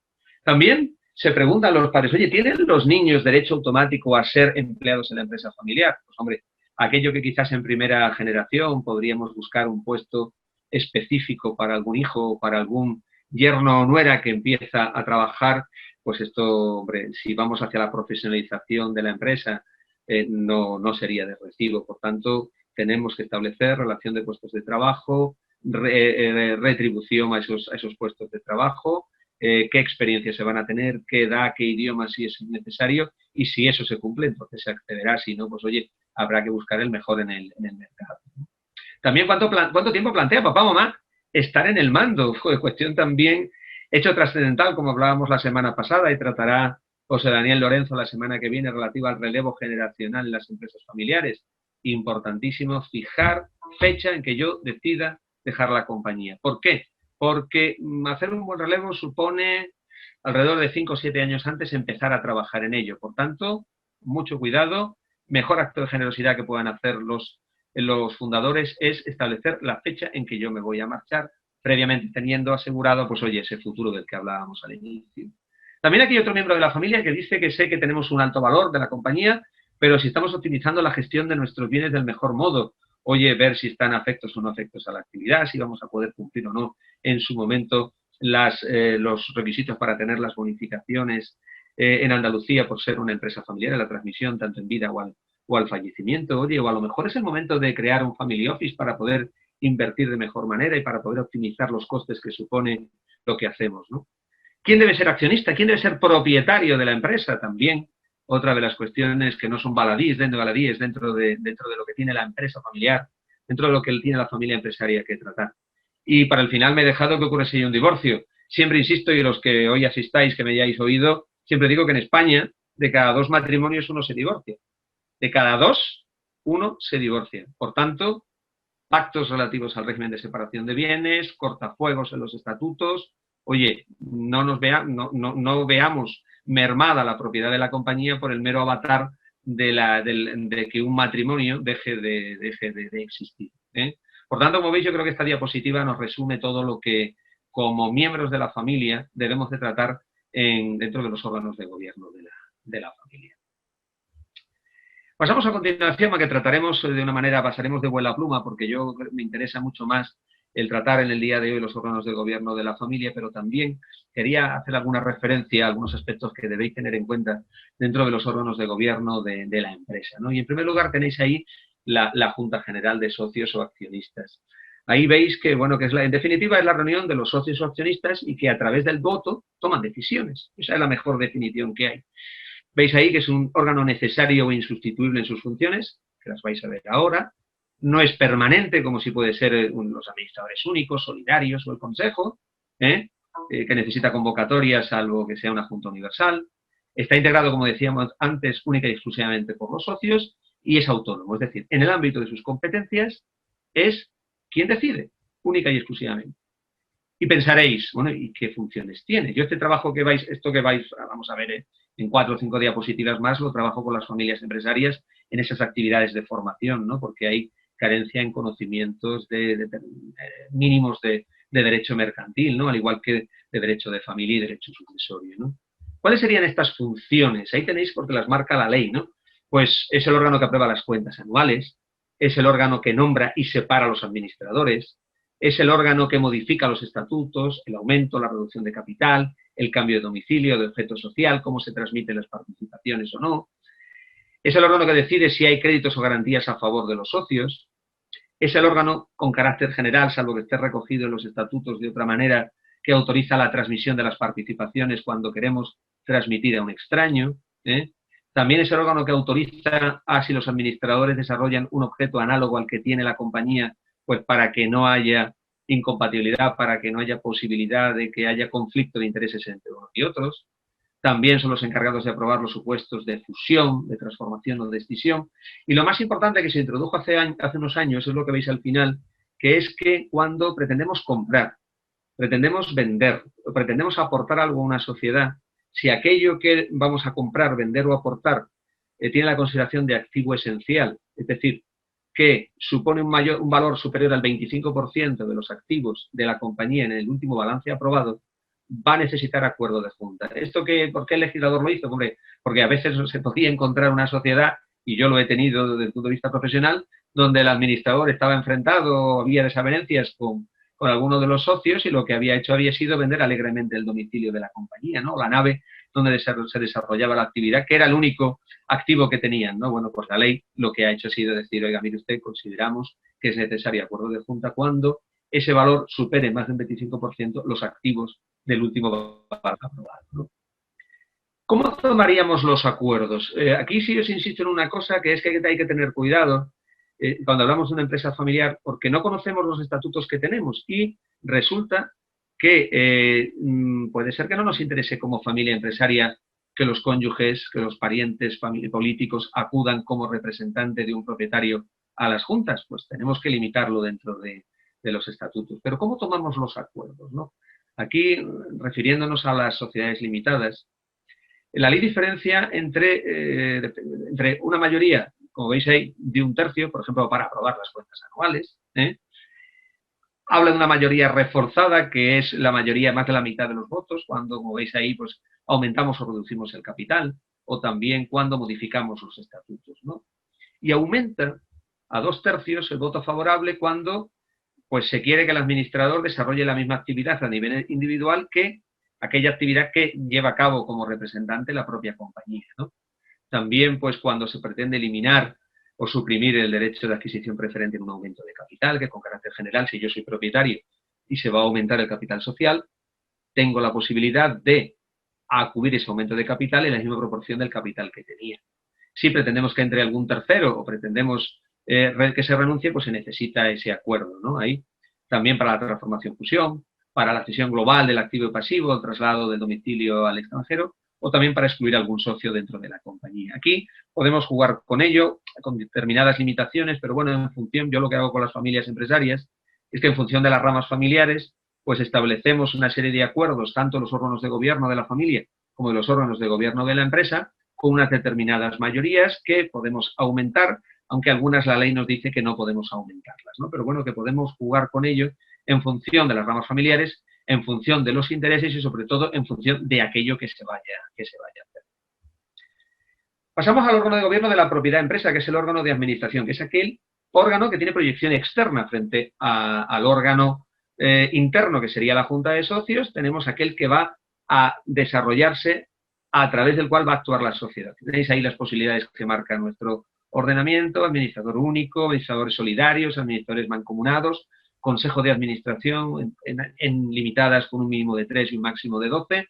También se preguntan los padres, oye, ¿tienen los niños derecho automático a ser empleados en la empresa familiar? Pues hombre, aquello que quizás en primera generación podríamos buscar un puesto específico para algún hijo o para algún yerno o nuera que empieza a trabajar, pues esto, hombre, si vamos hacia la profesionalización de la empresa, no sería de recibo. Por tanto, tenemos que establecer relación de puestos de trabajo, retribución a esos puestos de trabajo, qué experiencias se van a tener, qué edad, qué idioma, si es necesario, y si eso se cumple, entonces se accederá. Si no, pues oye, habrá que buscar el mejor en el mercado. También, ¿cuánto tiempo plantea papá o mamá estar en el mando? Fue cuestión también Hecho trascendental, como hablábamos la semana pasada, y tratará José Daniel Lorenzo la semana que viene, relativa al relevo generacional en las empresas familiares. Importantísimo fijar fecha en que yo decida dejar la compañía. ¿Por qué? Porque hacer un buen relevo supone alrededor de 5 o 7 años antes empezar a trabajar en ello. Por tanto, mucho cuidado. Mejor acto de generosidad que puedan hacer los fundadores es establecer la fecha en que yo me voy a marchar, previamente teniendo asegurado, pues oye, ese futuro del que hablábamos al inicio. También aquí hay otro miembro de la familia que dice que sé que tenemos un alto valor de la compañía, pero si estamos optimizando la gestión de nuestros bienes del mejor modo, oye, ver si están afectos o no afectos a la actividad, si vamos a poder cumplir o no en su momento los requisitos para tener las bonificaciones en Andalucía por ser una empresa familiar en la transmisión, tanto en vida o al fallecimiento. Oye, o a lo mejor es el momento de crear un family office para poder invertir de mejor manera y para poder optimizar los costes que supone lo que hacemos, ¿no? ¿Quién debe ser accionista? ¿Quién debe ser propietario de la empresa? También otra de las cuestiones que no son baladíes dentro de lo que tiene la empresa familiar, dentro de lo que tiene la familia empresaria que tratar. Y para el final me he dejado que ocurre si hay un divorcio. Siempre insisto, y los que hoy asistáis, que me hayáis oído, siempre digo que en España de cada 2 matrimonios uno se divorcia. De cada 2, uno se divorcia. Por tanto, pactos relativos al régimen de separación de bienes, cortafuegos en los estatutos. Oye, no veamos mermada la propiedad de la compañía por el mero avatar de que un matrimonio deje de existir, ¿eh? Por tanto, como veis, yo creo que esta diapositiva nos resume todo lo que, como miembros de la familia, debemos de tratar dentro de los órganos de gobierno de la familia. Pasamos a continuación a que trataremos de una manera, pasaremos de vuela pluma, porque me interesa mucho más el tratar en el día de hoy los órganos de gobierno de la familia, pero también quería hacer alguna referencia a algunos aspectos que debéis tener en cuenta dentro de los órganos de gobierno de la empresa, ¿no? Y en primer lugar tenéis ahí la Junta General de Socios o Accionistas. Ahí veis que, bueno, en definitiva es la reunión de los socios o accionistas y que a través del voto toman decisiones. Esa es la mejor definición que hay. Veis ahí que es un órgano necesario e insustituible en sus funciones, que las vais a ver ahora. No es permanente, como si puede ser los administradores únicos, solidarios o el consejo, que necesita convocatoria, salvo que sea una junta universal. Está integrado, como decíamos antes, única y exclusivamente por los socios y es autónomo. Es decir, en el ámbito de sus competencias es quien decide, única y exclusivamente. Y pensaréis, bueno, ¿y qué funciones tiene? Yo vamos a ver en 4 o 5 diapositivas más, lo trabajo con las familias empresarias en esas actividades de formación, ¿no? Porque hay carencia en conocimientos mínimos de derecho mercantil, ¿no? Al igual que de derecho de familia y derecho sucesorio, ¿no? ¿Cuáles serían estas funciones? Ahí tenéis porque las marca la ley, ¿no? Pues es el órgano que aprueba las cuentas anuales, es el órgano que nombra y separa a los administradores, es el órgano que modifica los estatutos, el aumento, la reducción de capital, el cambio de domicilio, de objeto social, cómo se transmiten las participaciones o no. Es el órgano que decide si hay créditos o garantías a favor de los socios. Es el órgano con carácter general, salvo que esté recogido en los estatutos de otra manera, que autoriza la transmisión de las participaciones cuando queremos transmitir a un extraño, ¿eh? También es el órgano que autoriza a si los administradores desarrollan un objeto análogo al que tiene la compañía, pues para que no haya incompatibilidad, para que no haya posibilidad de que haya conflicto de intereses entre unos y otros. También son los encargados de aprobar los supuestos de fusión, de transformación o de escisión. Y lo más importante que se introdujo hace unos años, es lo que veis al final, que es que cuando pretendemos comprar, pretendemos vender, o pretendemos aportar algo a una sociedad, si aquello que vamos a comprar, vender o aportar tiene la consideración de activo esencial, es decir, que supone un valor superior al 25% de los activos de la compañía en el último balance aprobado, va a necesitar acuerdo de junta. ¿Por qué el legislador lo hizo? Hombre, porque a veces se podía encontrar una sociedad, y yo lo he tenido desde el punto de vista profesional, donde el administrador estaba enfrentado, había desavenencias con alguno de los socios y lo que había hecho había sido vender alegremente el domicilio de la compañía, ¿no? La nave donde se desarrollaba la actividad, que era el único activo que tenían, ¿no? Bueno, pues la ley lo que ha hecho ha sido decir, oiga, mire usted, consideramos que es necesario acuerdo de junta cuando ese valor supere más del 25% los activos del último balance aprobado, ¿no? ¿Cómo tomaríamos los acuerdos? Aquí sí os insisto en una cosa, que es que hay que tener cuidado cuando hablamos de una empresa familiar, porque no conocemos los estatutos que tenemos y resulta que puede ser que no nos interese como familia empresaria que los cónyuges, que los parientes políticos acudan como representante de un propietario a las juntas, pues tenemos que limitarlo dentro de los estatutos. Pero ¿cómo tomamos los acuerdos, no? Aquí, refiriéndonos a las sociedades limitadas, la ley diferencia entre una mayoría, como veis ahí, de 1/3, por ejemplo, para aprobar las cuentas anuales. Habla de una mayoría reforzada, que es la mayoría más de la mitad de los votos, cuando, como veis ahí, pues aumentamos o reducimos el capital, o también cuando modificamos los estatutos, ¿no? Y aumenta a 2/3 el voto favorable cuando pues se quiere que el administrador desarrolle la misma actividad a nivel individual que aquella actividad que lleva a cabo como representante la propia compañía, ¿no? También, pues, cuando se pretende eliminar o suprimir el derecho de adquisición preferente en un aumento de capital, que con carácter general, si yo soy propietario y se va a aumentar el capital social, tengo la posibilidad de acudir ese aumento de capital en la misma proporción del capital que tenía. Si pretendemos que entre algún tercero o pretendemos que se renuncie, pues se necesita ese acuerdo, ¿no? Ahí también para la transformación-fusión, para la cesión global del activo y pasivo, el traslado del domicilio al extranjero, o también para excluir algún socio dentro de la compañía. Aquí podemos jugar con ello, con determinadas limitaciones, pero bueno, en función, yo lo que hago con las familias empresarias es que en función de las ramas familiares, pues establecemos una serie de acuerdos, tanto los órganos de gobierno de la familia como de los órganos de gobierno de la empresa, con unas determinadas mayorías que podemos aumentar, aunque algunas la ley nos dice que no podemos aumentarlas, ¿no? Pero bueno, que podemos jugar con ello en función de las ramas familiares, en función de los intereses y sobre todo en función de aquello que se vaya a hacer. Pasamos al órgano de gobierno de la propiedad empresa, que es el órgano de administración, que es aquel órgano que tiene proyección externa frente al órgano interno, que sería la Junta de Socios. Tenemos aquel que va a desarrollarse a través del cual va a actuar la sociedad. Tenéis ahí las posibilidades que marca nuestro ordenamiento: administrador único, administradores solidarios, administradores mancomunados, consejo de administración en limitadas con un mínimo de 3 y un máximo de 12.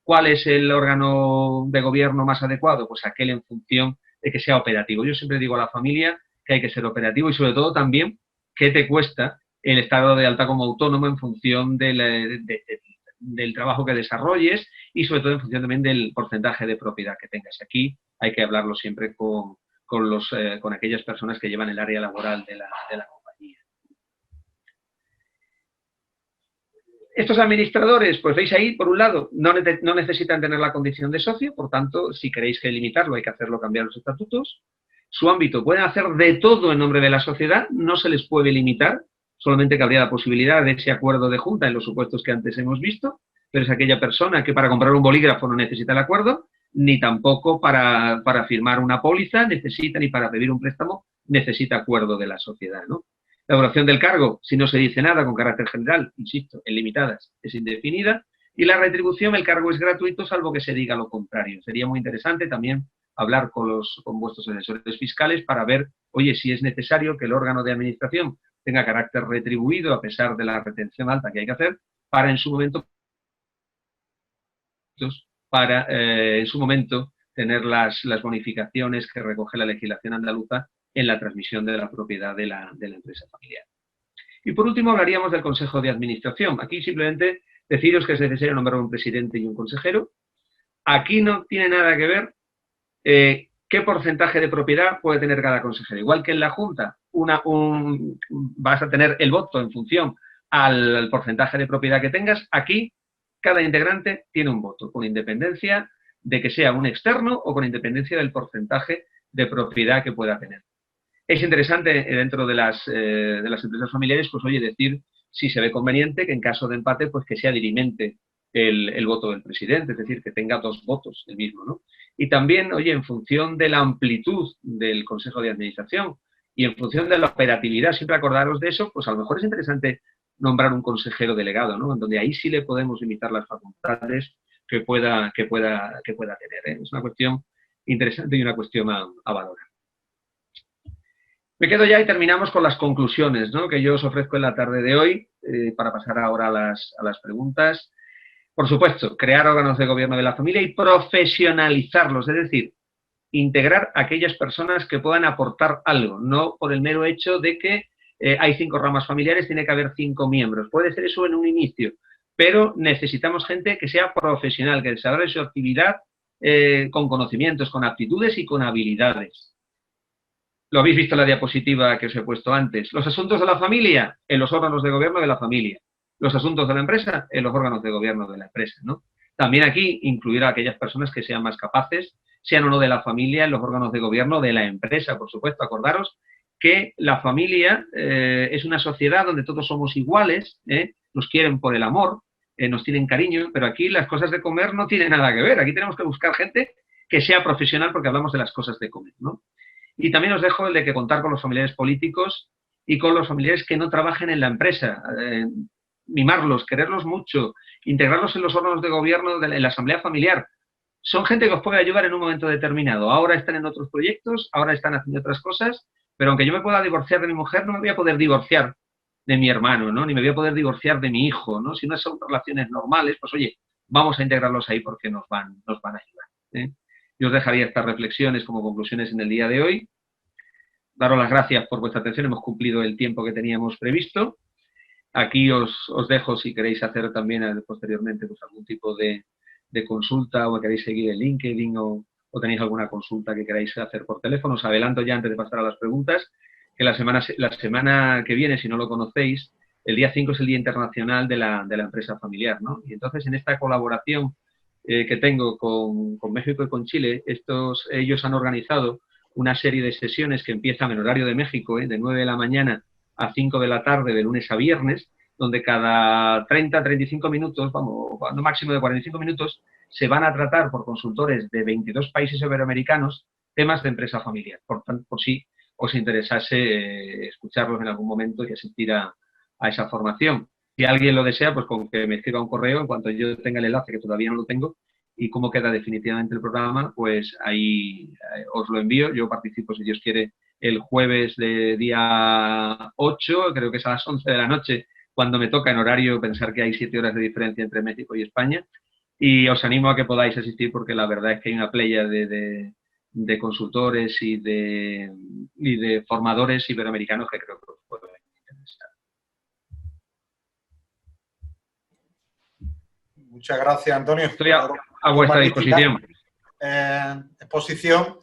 ¿Cuál es el órgano de gobierno más adecuado? Pues aquel en función de que sea operativo. Yo siempre digo a la familia que hay que ser operativo y sobre todo también qué te cuesta el estado de alta como autónomo en función del trabajo que desarrolles y sobre todo en función también del porcentaje de propiedad que tengas. Aquí hay que hablarlo siempre con aquellas personas que llevan el área laboral de la compañía. Estos administradores, pues veis ahí, por un lado, no necesitan tener la condición de socio, por tanto, si queréis que limitarlo, hay que hacerlo cambiar los estatutos. Su ámbito, pueden hacer de todo en nombre de la sociedad, no se les puede limitar, solamente que habría la posibilidad de ese acuerdo de junta en los supuestos que antes hemos visto, pero es aquella persona que para comprar un bolígrafo no necesita el acuerdo, ni tampoco para firmar una póliza necesita, ni para pedir un préstamo necesita acuerdo de la sociedad, ¿no? La duración del cargo, si no se dice nada con carácter general, insisto, en limitadas, es indefinida. Y la retribución, el cargo es gratuito, salvo que se diga lo contrario. Sería muy interesante también hablar con vuestros asesores fiscales para ver, oye, si es necesario que el órgano de administración tenga carácter retribuido a pesar de la retención alta que hay que hacer, para en su momento tener las bonificaciones que recoge la legislación andaluza en la transmisión de la propiedad de la empresa familiar. Y por último hablaríamos del Consejo de Administración. Aquí simplemente deciros que es necesario nombrar un presidente y un consejero. Aquí no tiene nada que ver qué porcentaje de propiedad puede tener cada consejero. Igual que en la Junta vas a tener el voto en función al porcentaje de propiedad que tengas, aquí cada integrante tiene un voto, con independencia de que sea un externo o con independencia del porcentaje de propiedad que pueda tener. Es interesante dentro de las empresas familiares, pues oye, decir si se ve conveniente que en caso de empate, pues que sea dirimente el voto del presidente, es decir, que tenga 2 votos el mismo, ¿no? Y también, oye, en función de la amplitud del Consejo de Administración y en función de la operatividad, siempre acordaros de eso, pues a lo mejor es interesante nombrar un consejero delegado, ¿no? En donde ahí sí le podemos limitar las facultades que pueda tener, ¿eh? Es una cuestión interesante y una cuestión a valorar. Me quedo ya y terminamos con las conclusiones, ¿no?, que yo os ofrezco en la tarde de hoy, para pasar ahora a las preguntas. Por supuesto, crear órganos de gobierno de la familia y profesionalizarlos, es decir, integrar a aquellas personas que puedan aportar algo, no por el mero hecho de que hay 5 ramas familiares, tiene que haber 5 miembros. Puede ser eso en un inicio, pero necesitamos gente que sea profesional, que desarrolle su actividad con conocimientos, con aptitudes y con habilidades. Lo habéis visto en la diapositiva que os he puesto antes. Los asuntos de la familia, en los órganos de gobierno de la familia. Los asuntos de la empresa, en los órganos de gobierno de la empresa, ¿no? También aquí incluir a aquellas personas que sean más capaces, sean o no de la familia, en los órganos de gobierno de la empresa, por supuesto. Acordaros que la familia es una sociedad donde todos somos iguales, nos quieren por el amor, nos tienen cariño, pero aquí las cosas de comer no tienen nada que ver. Aquí tenemos que buscar gente que sea profesional porque hablamos de las cosas de comer, ¿no? Y también os dejo el de que contar con los familiares políticos y con los familiares que no trabajen en la empresa. Mimarlos, quererlos mucho, integrarlos en los órganos de gobierno, en la asamblea familiar. Son gente que os puede ayudar en un momento determinado. Ahora están en otros proyectos, ahora están haciendo otras cosas, pero aunque yo me pueda divorciar de mi mujer, no me voy a poder divorciar de mi hermano, ¿no? Ni me voy a poder divorciar de mi hijo, ¿no? Si no son relaciones normales, pues oye, vamos a integrarlos ahí porque nos van a ayudar, ¿eh? Yo os dejaría estas reflexiones como conclusiones en el día de hoy. Daros las gracias por vuestra atención, hemos cumplido el tiempo que teníamos previsto. Aquí os dejo si queréis hacer también posteriormente pues, algún tipo de consulta o queréis seguir en LinkedIn o tenéis alguna consulta que queráis hacer por teléfono. Os adelanto ya antes de pasar a las preguntas que la semana que viene, si no lo conocéis, el día 5 es el Día Internacional de la Empresa Familiar, ¿no? Y entonces en esta colaboración que tengo con México y con Chile, ellos han organizado una serie de sesiones que empiezan en horario de México, de 9 de la mañana a 5 de la tarde, de lunes a viernes, donde cada 30-35 minutos, vamos, no máximo de 45 minutos, se van a tratar por consultores de 22 países iberoamericanos temas de empresa familiar. Por si os interesase escucharlos en algún momento y asistir a esa formación. Si alguien lo desea, pues con que me escriba un correo en cuanto yo tenga el enlace, que todavía no lo tengo, y cómo queda definitivamente el programa, pues ahí os lo envío. Yo participo, si Dios quiere, el jueves de día 8, creo que es a las 11 de la noche, cuando me toca en horario, pensar que hay 7 horas de diferencia entre México y España. Y os animo a que podáis asistir porque la verdad es que hay una playa de consultores y de formadores iberoamericanos que creo que os pueden interesar. Muchas gracias, Antonio. Estoy a vuestra disposición. Exposición.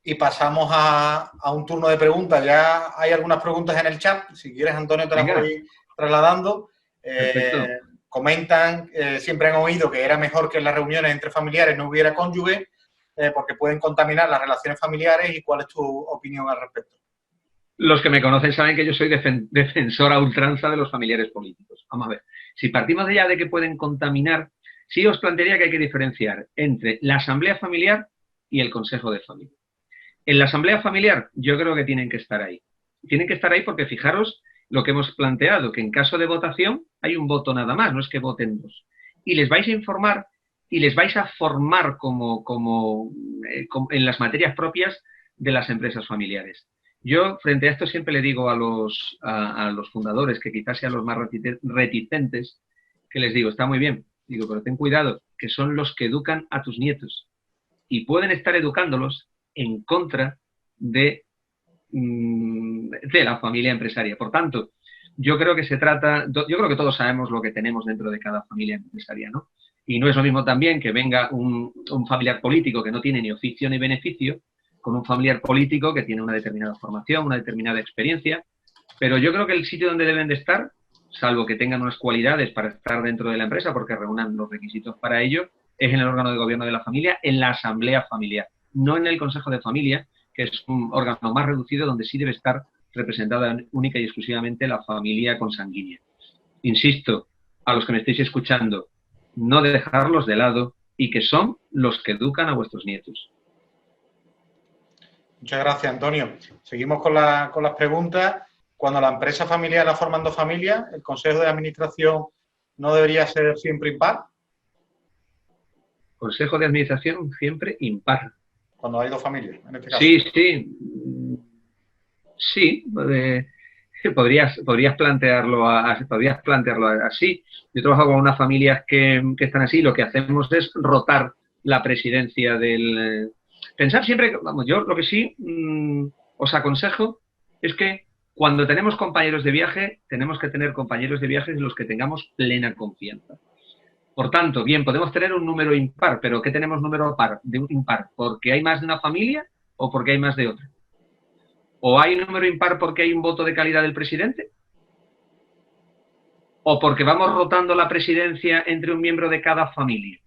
Y pasamos a un turno de preguntas. Ya hay algunas preguntas en el chat. Si quieres, Antonio, te las voy trasladando. Comentan, siempre han oído que era mejor que en las reuniones entre familiares no hubiera cónyuge, porque pueden contaminar las relaciones familiares. ¿Y cuál es tu opinión al respecto? Los que me conocen saben que yo soy defensor a ultranza de los familiares políticos. Vamos a ver. Si partimos de ya de que pueden contaminar, sí os plantearía que hay que diferenciar entre la asamblea familiar y el consejo de familia. En la asamblea familiar yo creo que tienen que estar ahí. Tienen que estar ahí porque fijaros lo que hemos planteado, que en caso de votación hay un voto nada más, no es que voten dos. Y les vais a informar y les vais a formar como en las materias propias de las empresas familiares. Yo, frente a esto, siempre le digo a los fundadores, que quizás sean los más reticentes, que les digo, está muy bien, digo, pero ten cuidado, que son los que educan a tus nietos. Y pueden estar educándolos en contra de la familia empresaria. Por tanto, yo creo que yo creo que todos sabemos lo que tenemos dentro de cada familia empresaria, ¿no? Y no es lo mismo también que venga un familiar político que no tiene ni oficio ni beneficio, con un familiar político que tiene una determinada formación, una determinada experiencia, pero yo creo que el sitio donde deben de estar, salvo que tengan unas cualidades para estar dentro de la empresa, porque reúnan los requisitos para ello, es en el órgano de gobierno de la familia, en la asamblea familiar, no en el consejo de familia, que es un órgano más reducido donde sí debe estar representada única y exclusivamente la familia consanguínea. Insisto, a los que me estéis escuchando, no dejarlos de lado y que son los que educan a vuestros nietos. Muchas gracias, Antonio. Seguimos con las preguntas. Cuando la empresa familiar la forman dos familias, ¿el consejo de administración no debería ser siempre impar? Consejo de administración siempre impar. Cuando hay dos familias, en este caso. Sí, podrías plantearlo así. Yo trabajo con unas familias que están así. Lo que hacemos es rotar la presidencia del... Pensar siempre, vamos, yo lo que sí os aconsejo es que Cuando tenemos compañeros de viaje, tenemos que tener compañeros de viaje en los que tengamos plena confianza. Por tanto, bien, podemos tener un número impar, pero ¿qué tenemos número par, de un impar? ¿Porque hay más de una familia o porque hay más de otra? ¿O hay un número impar porque hay un voto de calidad del presidente? ¿O porque vamos rotando la presidencia entre un miembro de cada familia?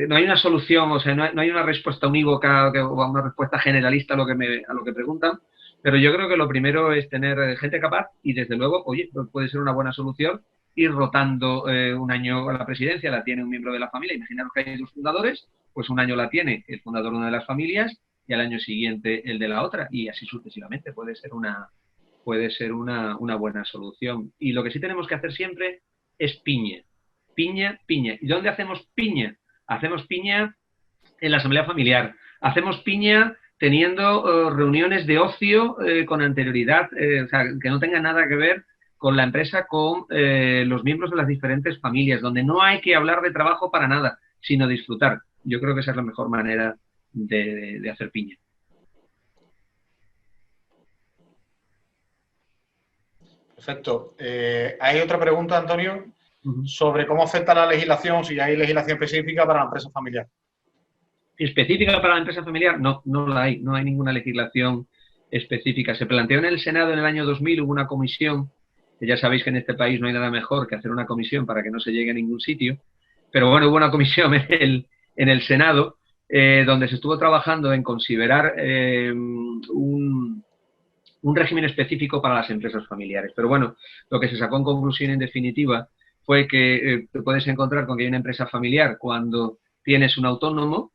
No hay una solución, o sea, no hay una respuesta unívoca o una respuesta generalista a lo que preguntan, pero yo creo que lo primero es tener gente capaz y, desde luego, oye, puede ser una buena solución ir rotando un año a la presidencia, la tiene un miembro de la familia. Imaginaros que hay dos fundadores, pues un año la tiene el fundador de una de las familias y al año siguiente el de la otra, y así sucesivamente. Puede ser una buena solución. Y lo que sí tenemos que hacer siempre es piña. Piña, piña. ¿Y dónde hacemos piña? Hacemos piña en la asamblea familiar. Hacemos piña teniendo reuniones de ocio con anterioridad, o sea, que no tengan nada que ver con la empresa, con los miembros de las diferentes familias, donde no hay que hablar de trabajo para nada, sino disfrutar. Yo creo que esa es la mejor manera de hacer piña. Perfecto. Hay otra pregunta, Antonio, sobre cómo afecta la legislación, si hay legislación específica para la empresa familiar. ¿Específica para la empresa familiar? No, no la hay. No hay ninguna legislación específica. Se planteó en el Senado en el año 2000, hubo una comisión, que ya sabéis que en este país no hay nada mejor que hacer una comisión para que no se llegue a ningún sitio, pero bueno, hubo una comisión en el Senado donde se estuvo trabajando en considerar un régimen específico para las empresas familiares. Pero bueno, lo que se sacó en conclusión, en definitiva, fue que te puedes encontrar con que hay una empresa familiar cuando tienes un autónomo.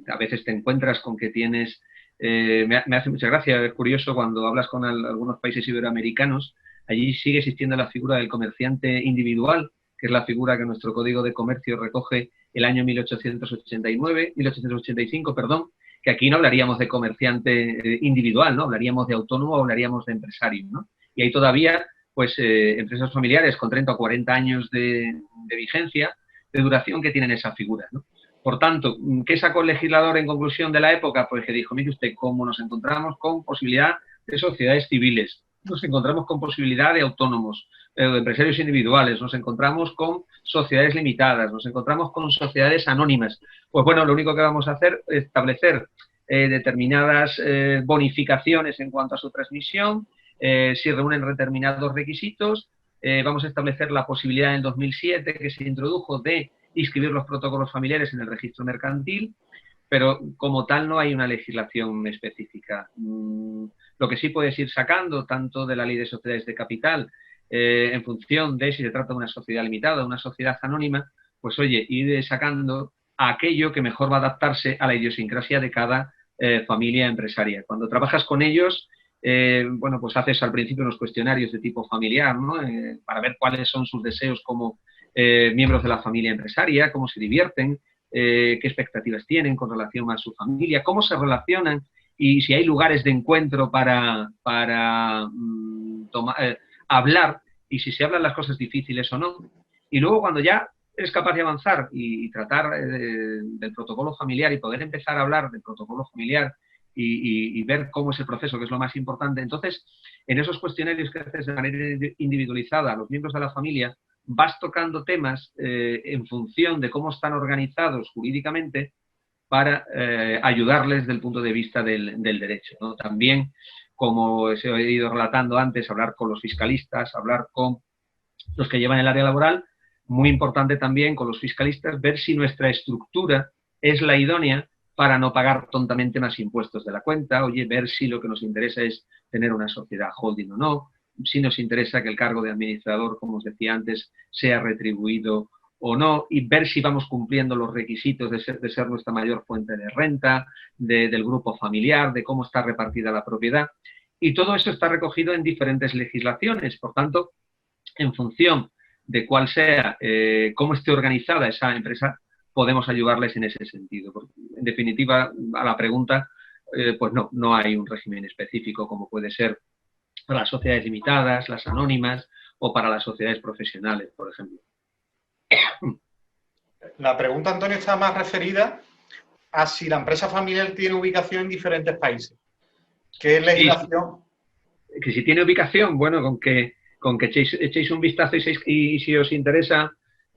A veces te encuentras con que tienes... me hace mucha gracia, es curioso, cuando hablas con algunos países iberoamericanos, allí sigue existiendo la figura del comerciante individual, que es la figura que nuestro Código de Comercio recoge el año 1885, que aquí no hablaríamos de comerciante individual, ¿no? Hablaríamos de autónomo o hablaríamos de empresario, ¿no? Y hay todavía, pues, empresas familiares con 30 o 40 años de vigencia, de duración, que tienen esa figura, ¿no? Por tanto, ¿qué sacó el legislador en conclusión de la época? Pues que dijo, mire usted, como nos encontramos con posibilidad de sociedades civiles, nos encontramos con posibilidad de autónomos, de empresarios individuales, nos encontramos con sociedades limitadas, nos encontramos con sociedades anónimas. Pues bueno, lo único que vamos a hacer es establecer determinadas bonificaciones en cuanto a su transmisión, si reúnen determinados requisitos. Vamos a establecer la posibilidad en 2007 que se introdujo de inscribir los protocolos familiares en el registro mercantil, pero como tal no hay una legislación específica. Lo que sí puedes ir sacando, tanto de la Ley de Sociedades de Capital, en función de si se trata de una sociedad limitada o una sociedad anónima, pues oye, ir sacando aquello que mejor va a adaptarse a la idiosincrasia de cada familia empresaria. Cuando trabajas con ellos, bueno, pues haces al principio unos cuestionarios de tipo familiar, ¿no? Para ver cuáles son sus deseos como miembros de la familia empresaria, cómo se divierten, qué expectativas tienen con relación a su familia, cómo se relacionan y si hay lugares de encuentro para hablar, y si se hablan las cosas difíciles o no. Y luego, cuando ya eres capaz de avanzar y tratar del protocolo familiar y poder empezar a hablar del protocolo familiar y ver cómo es el proceso, que es lo más importante, entonces, en esos cuestionarios que haces de manera individualizada a los miembros de la familia, vas tocando temas en función de cómo están organizados jurídicamente para ayudarles desde el punto de vista del derecho, ¿no? También, como os he ido relatando antes, hablar con los fiscalistas, hablar con los que llevan el área laboral, muy importante también con los fiscalistas ver si nuestra estructura es la idónea para no pagar tontamente más impuestos de la cuenta, oye, ver si lo que nos interesa es tener una sociedad holding o no, si nos interesa que el cargo de administrador, como os decía antes, sea retribuido o no, y ver si vamos cumpliendo los requisitos de ser nuestra mayor fuente de renta, del grupo familiar, de cómo está repartida la propiedad. Y todo eso está recogido en diferentes legislaciones. Por tanto, en función de cuál sea, cómo esté organizada esa empresa, podemos ayudarles en ese sentido. Porque, en definitiva, a la pregunta, pues no hay un régimen específico como puede ser para las sociedades limitadas, las anónimas o para las sociedades profesionales, por ejemplo. La pregunta, Antonio, está más referida a si la empresa familiar tiene ubicación en diferentes países. ¿Qué legislación? Que si tiene ubicación, bueno, con que echéis un vistazo y si os interesa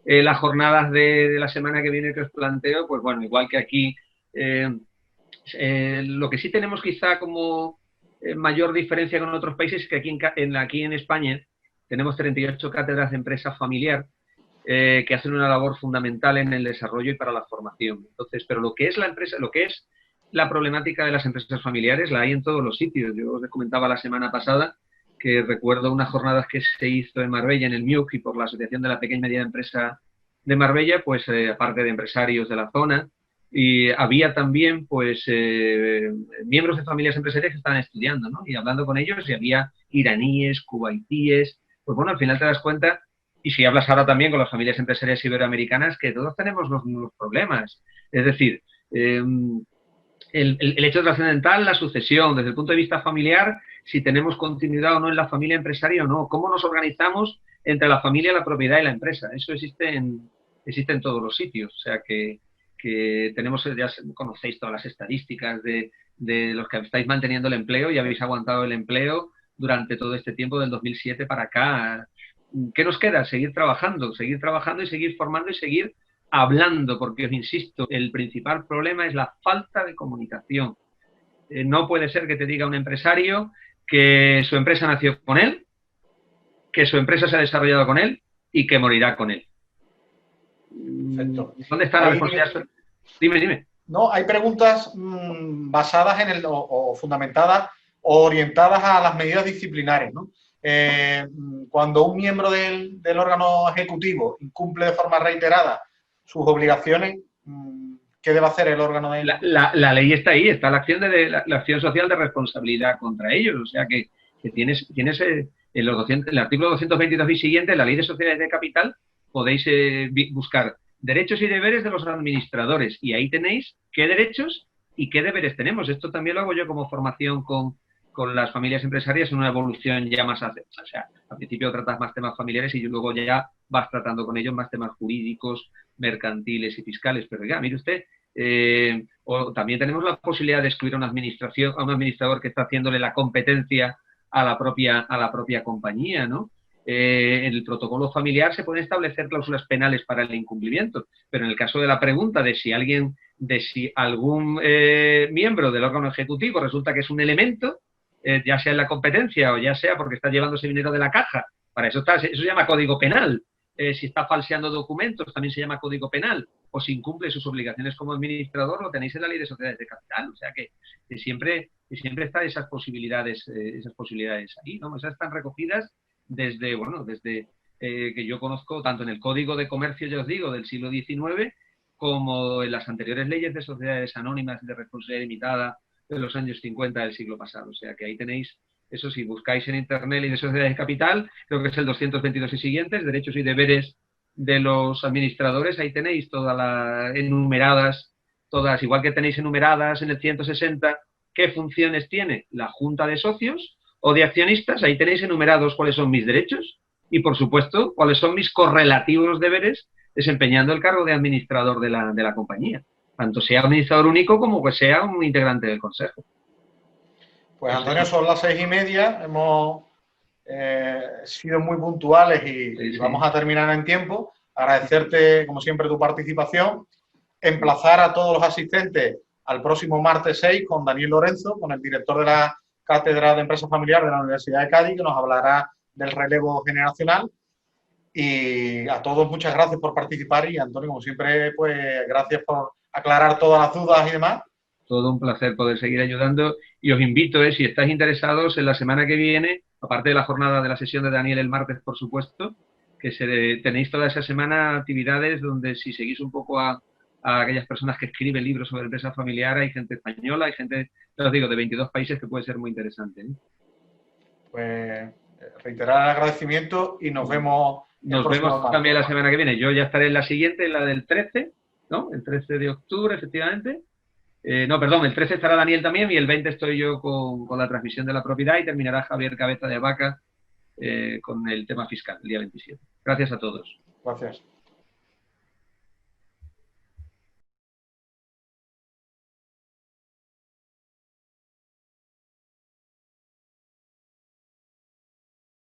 las jornadas de la semana que viene que os planteo, pues bueno, igual que aquí, lo que sí tenemos quizá como mayor diferencia con otros países es que aquí en España tenemos 38 cátedras de empresa familiar que hacen una labor fundamental en el desarrollo y para la formación. Entonces, pero lo que es la empresa, lo que es la problemática de las empresas familiares la hay en todos los sitios. Yo os comentaba la semana pasada que recuerdo unas jornadas que se hizo en Marbella, en el MIUC, y por la Asociación de la Pequeña y Mediana Empresa de Marbella, pues aparte de empresarios de la zona, y había también pues miembros de familias empresariales que estaban estudiando, ¿no? Y hablando con ellos, y había iraníes, cubaitíes, pues bueno, al final te das cuenta, y si hablas ahora también con las familias empresariales iberoamericanas, que todos tenemos los mismos problemas. Es decir, el hecho trascendental, la sucesión, desde el punto de vista familiar, si tenemos continuidad o no en la familia empresaria o no, cómo nos organizamos entre la familia, la propiedad y la empresa. Eso existe en todos los sitios. O sea que tenemos, ya conocéis todas las estadísticas de los que estáis manteniendo el empleo y habéis aguantado el empleo durante todo este tiempo del 2007 para acá. ¿Qué nos queda? Seguir trabajando y seguir formando y seguir hablando, porque os insisto, el principal problema es la falta de comunicación. No puede ser que te diga un empresario que su empresa nació con él, que su empresa se ha desarrollado con él y que morirá con él. Perfecto. ¿Dónde está la responsabilidad? Dime. No, hay preguntas basadas en o fundamentadas o orientadas a las medidas disciplinares, ¿no? Cuando un miembro del órgano ejecutivo incumple de forma reiterada sus obligaciones, ¿qué debe hacer el órgano de...? La ley está ahí, está la acción la acción social de responsabilidad contra ellos. O sea que tienes el artículo 222 y siguiente, la ley de sociedades de capital, podéis buscar derechos y deberes de los administradores, y ahí tenéis qué derechos y qué deberes tenemos. Esto también lo hago yo como formación con las familias empresarias en una evolución ya más hacia, o sea, al principio tratas más temas familiares y luego ya vas tratando con ellos más temas jurídicos, mercantiles y fiscales. Pero ya, mire usted, o también tenemos la posibilidad de excluir a una administración, a un administrador que está haciéndole la competencia a la propia compañía, ¿no? En el protocolo familiar se pueden establecer cláusulas penales para el incumplimiento, pero en el caso de la pregunta de si algún miembro del órgano ejecutivo resulta que es un elemento, ya sea en la competencia o ya sea porque está llevándose dinero de la caja, para eso eso se llama código penal. Si está falseando documentos también se llama código penal, o si incumple sus obligaciones como administrador, lo tenéis en la ley de sociedades de capital. O sea que siempre están esas posibilidades ahí, ¿no? Esas están recogidas desde que yo conozco, tanto en el Código de Comercio, ya os digo, del siglo XIX, como en las anteriores leyes de sociedades anónimas de responsabilidad limitada de los años 50 del siglo pasado. O sea que ahí tenéis, eso si buscáis en Internet ley de sociedades de capital, creo que es el 222 y siguientes, derechos y deberes de los administradores, ahí tenéis todas las enumeradas, todas, igual que tenéis enumeradas en el 160, qué funciones tiene la junta de socios o de accionistas, ahí tenéis enumerados cuáles son mis derechos y, por supuesto, cuáles son mis correlativos deberes desempeñando el cargo de administrador de la compañía, tanto sea administrador único como que sea un integrante del consejo. Pues Antonio, son las 6:30, hemos sido muy puntuales y vamos a terminar en tiempo. Agradecerte, como siempre, tu participación, emplazar a todos los asistentes al próximo martes 6 con Daniel Lorenzo, con el director de la Cátedra de Empresa Familiar de la Universidad de Cádiz, que nos hablará del relevo generacional. Y a todos muchas gracias por participar y, Antonio, como siempre, pues gracias por aclarar todas las dudas y demás. Todo un placer poder seguir ayudando y os invito, si estáis interesados, en la semana que viene, aparte de la jornada de la sesión de Daniel el martes, por supuesto, que tenéis toda esa semana actividades donde, si seguís un poco a aquellas personas que escriben libros sobre empresa familiar, hay gente española, hay gente, ya os digo, de 22 países, que puede ser muy interesante. Pues reiterar el agradecimiento y nos vemos. Nos vemos también la semana que viene. Yo ya estaré en la siguiente, en la del 13, ¿no? El 13 de octubre, efectivamente. No, perdón, el 13 estará Daniel también y el 20 estoy yo con la transmisión de la propiedad y terminará Javier Cabeza de Vaca con el tema fiscal, el día 27. Gracias a todos. Gracias.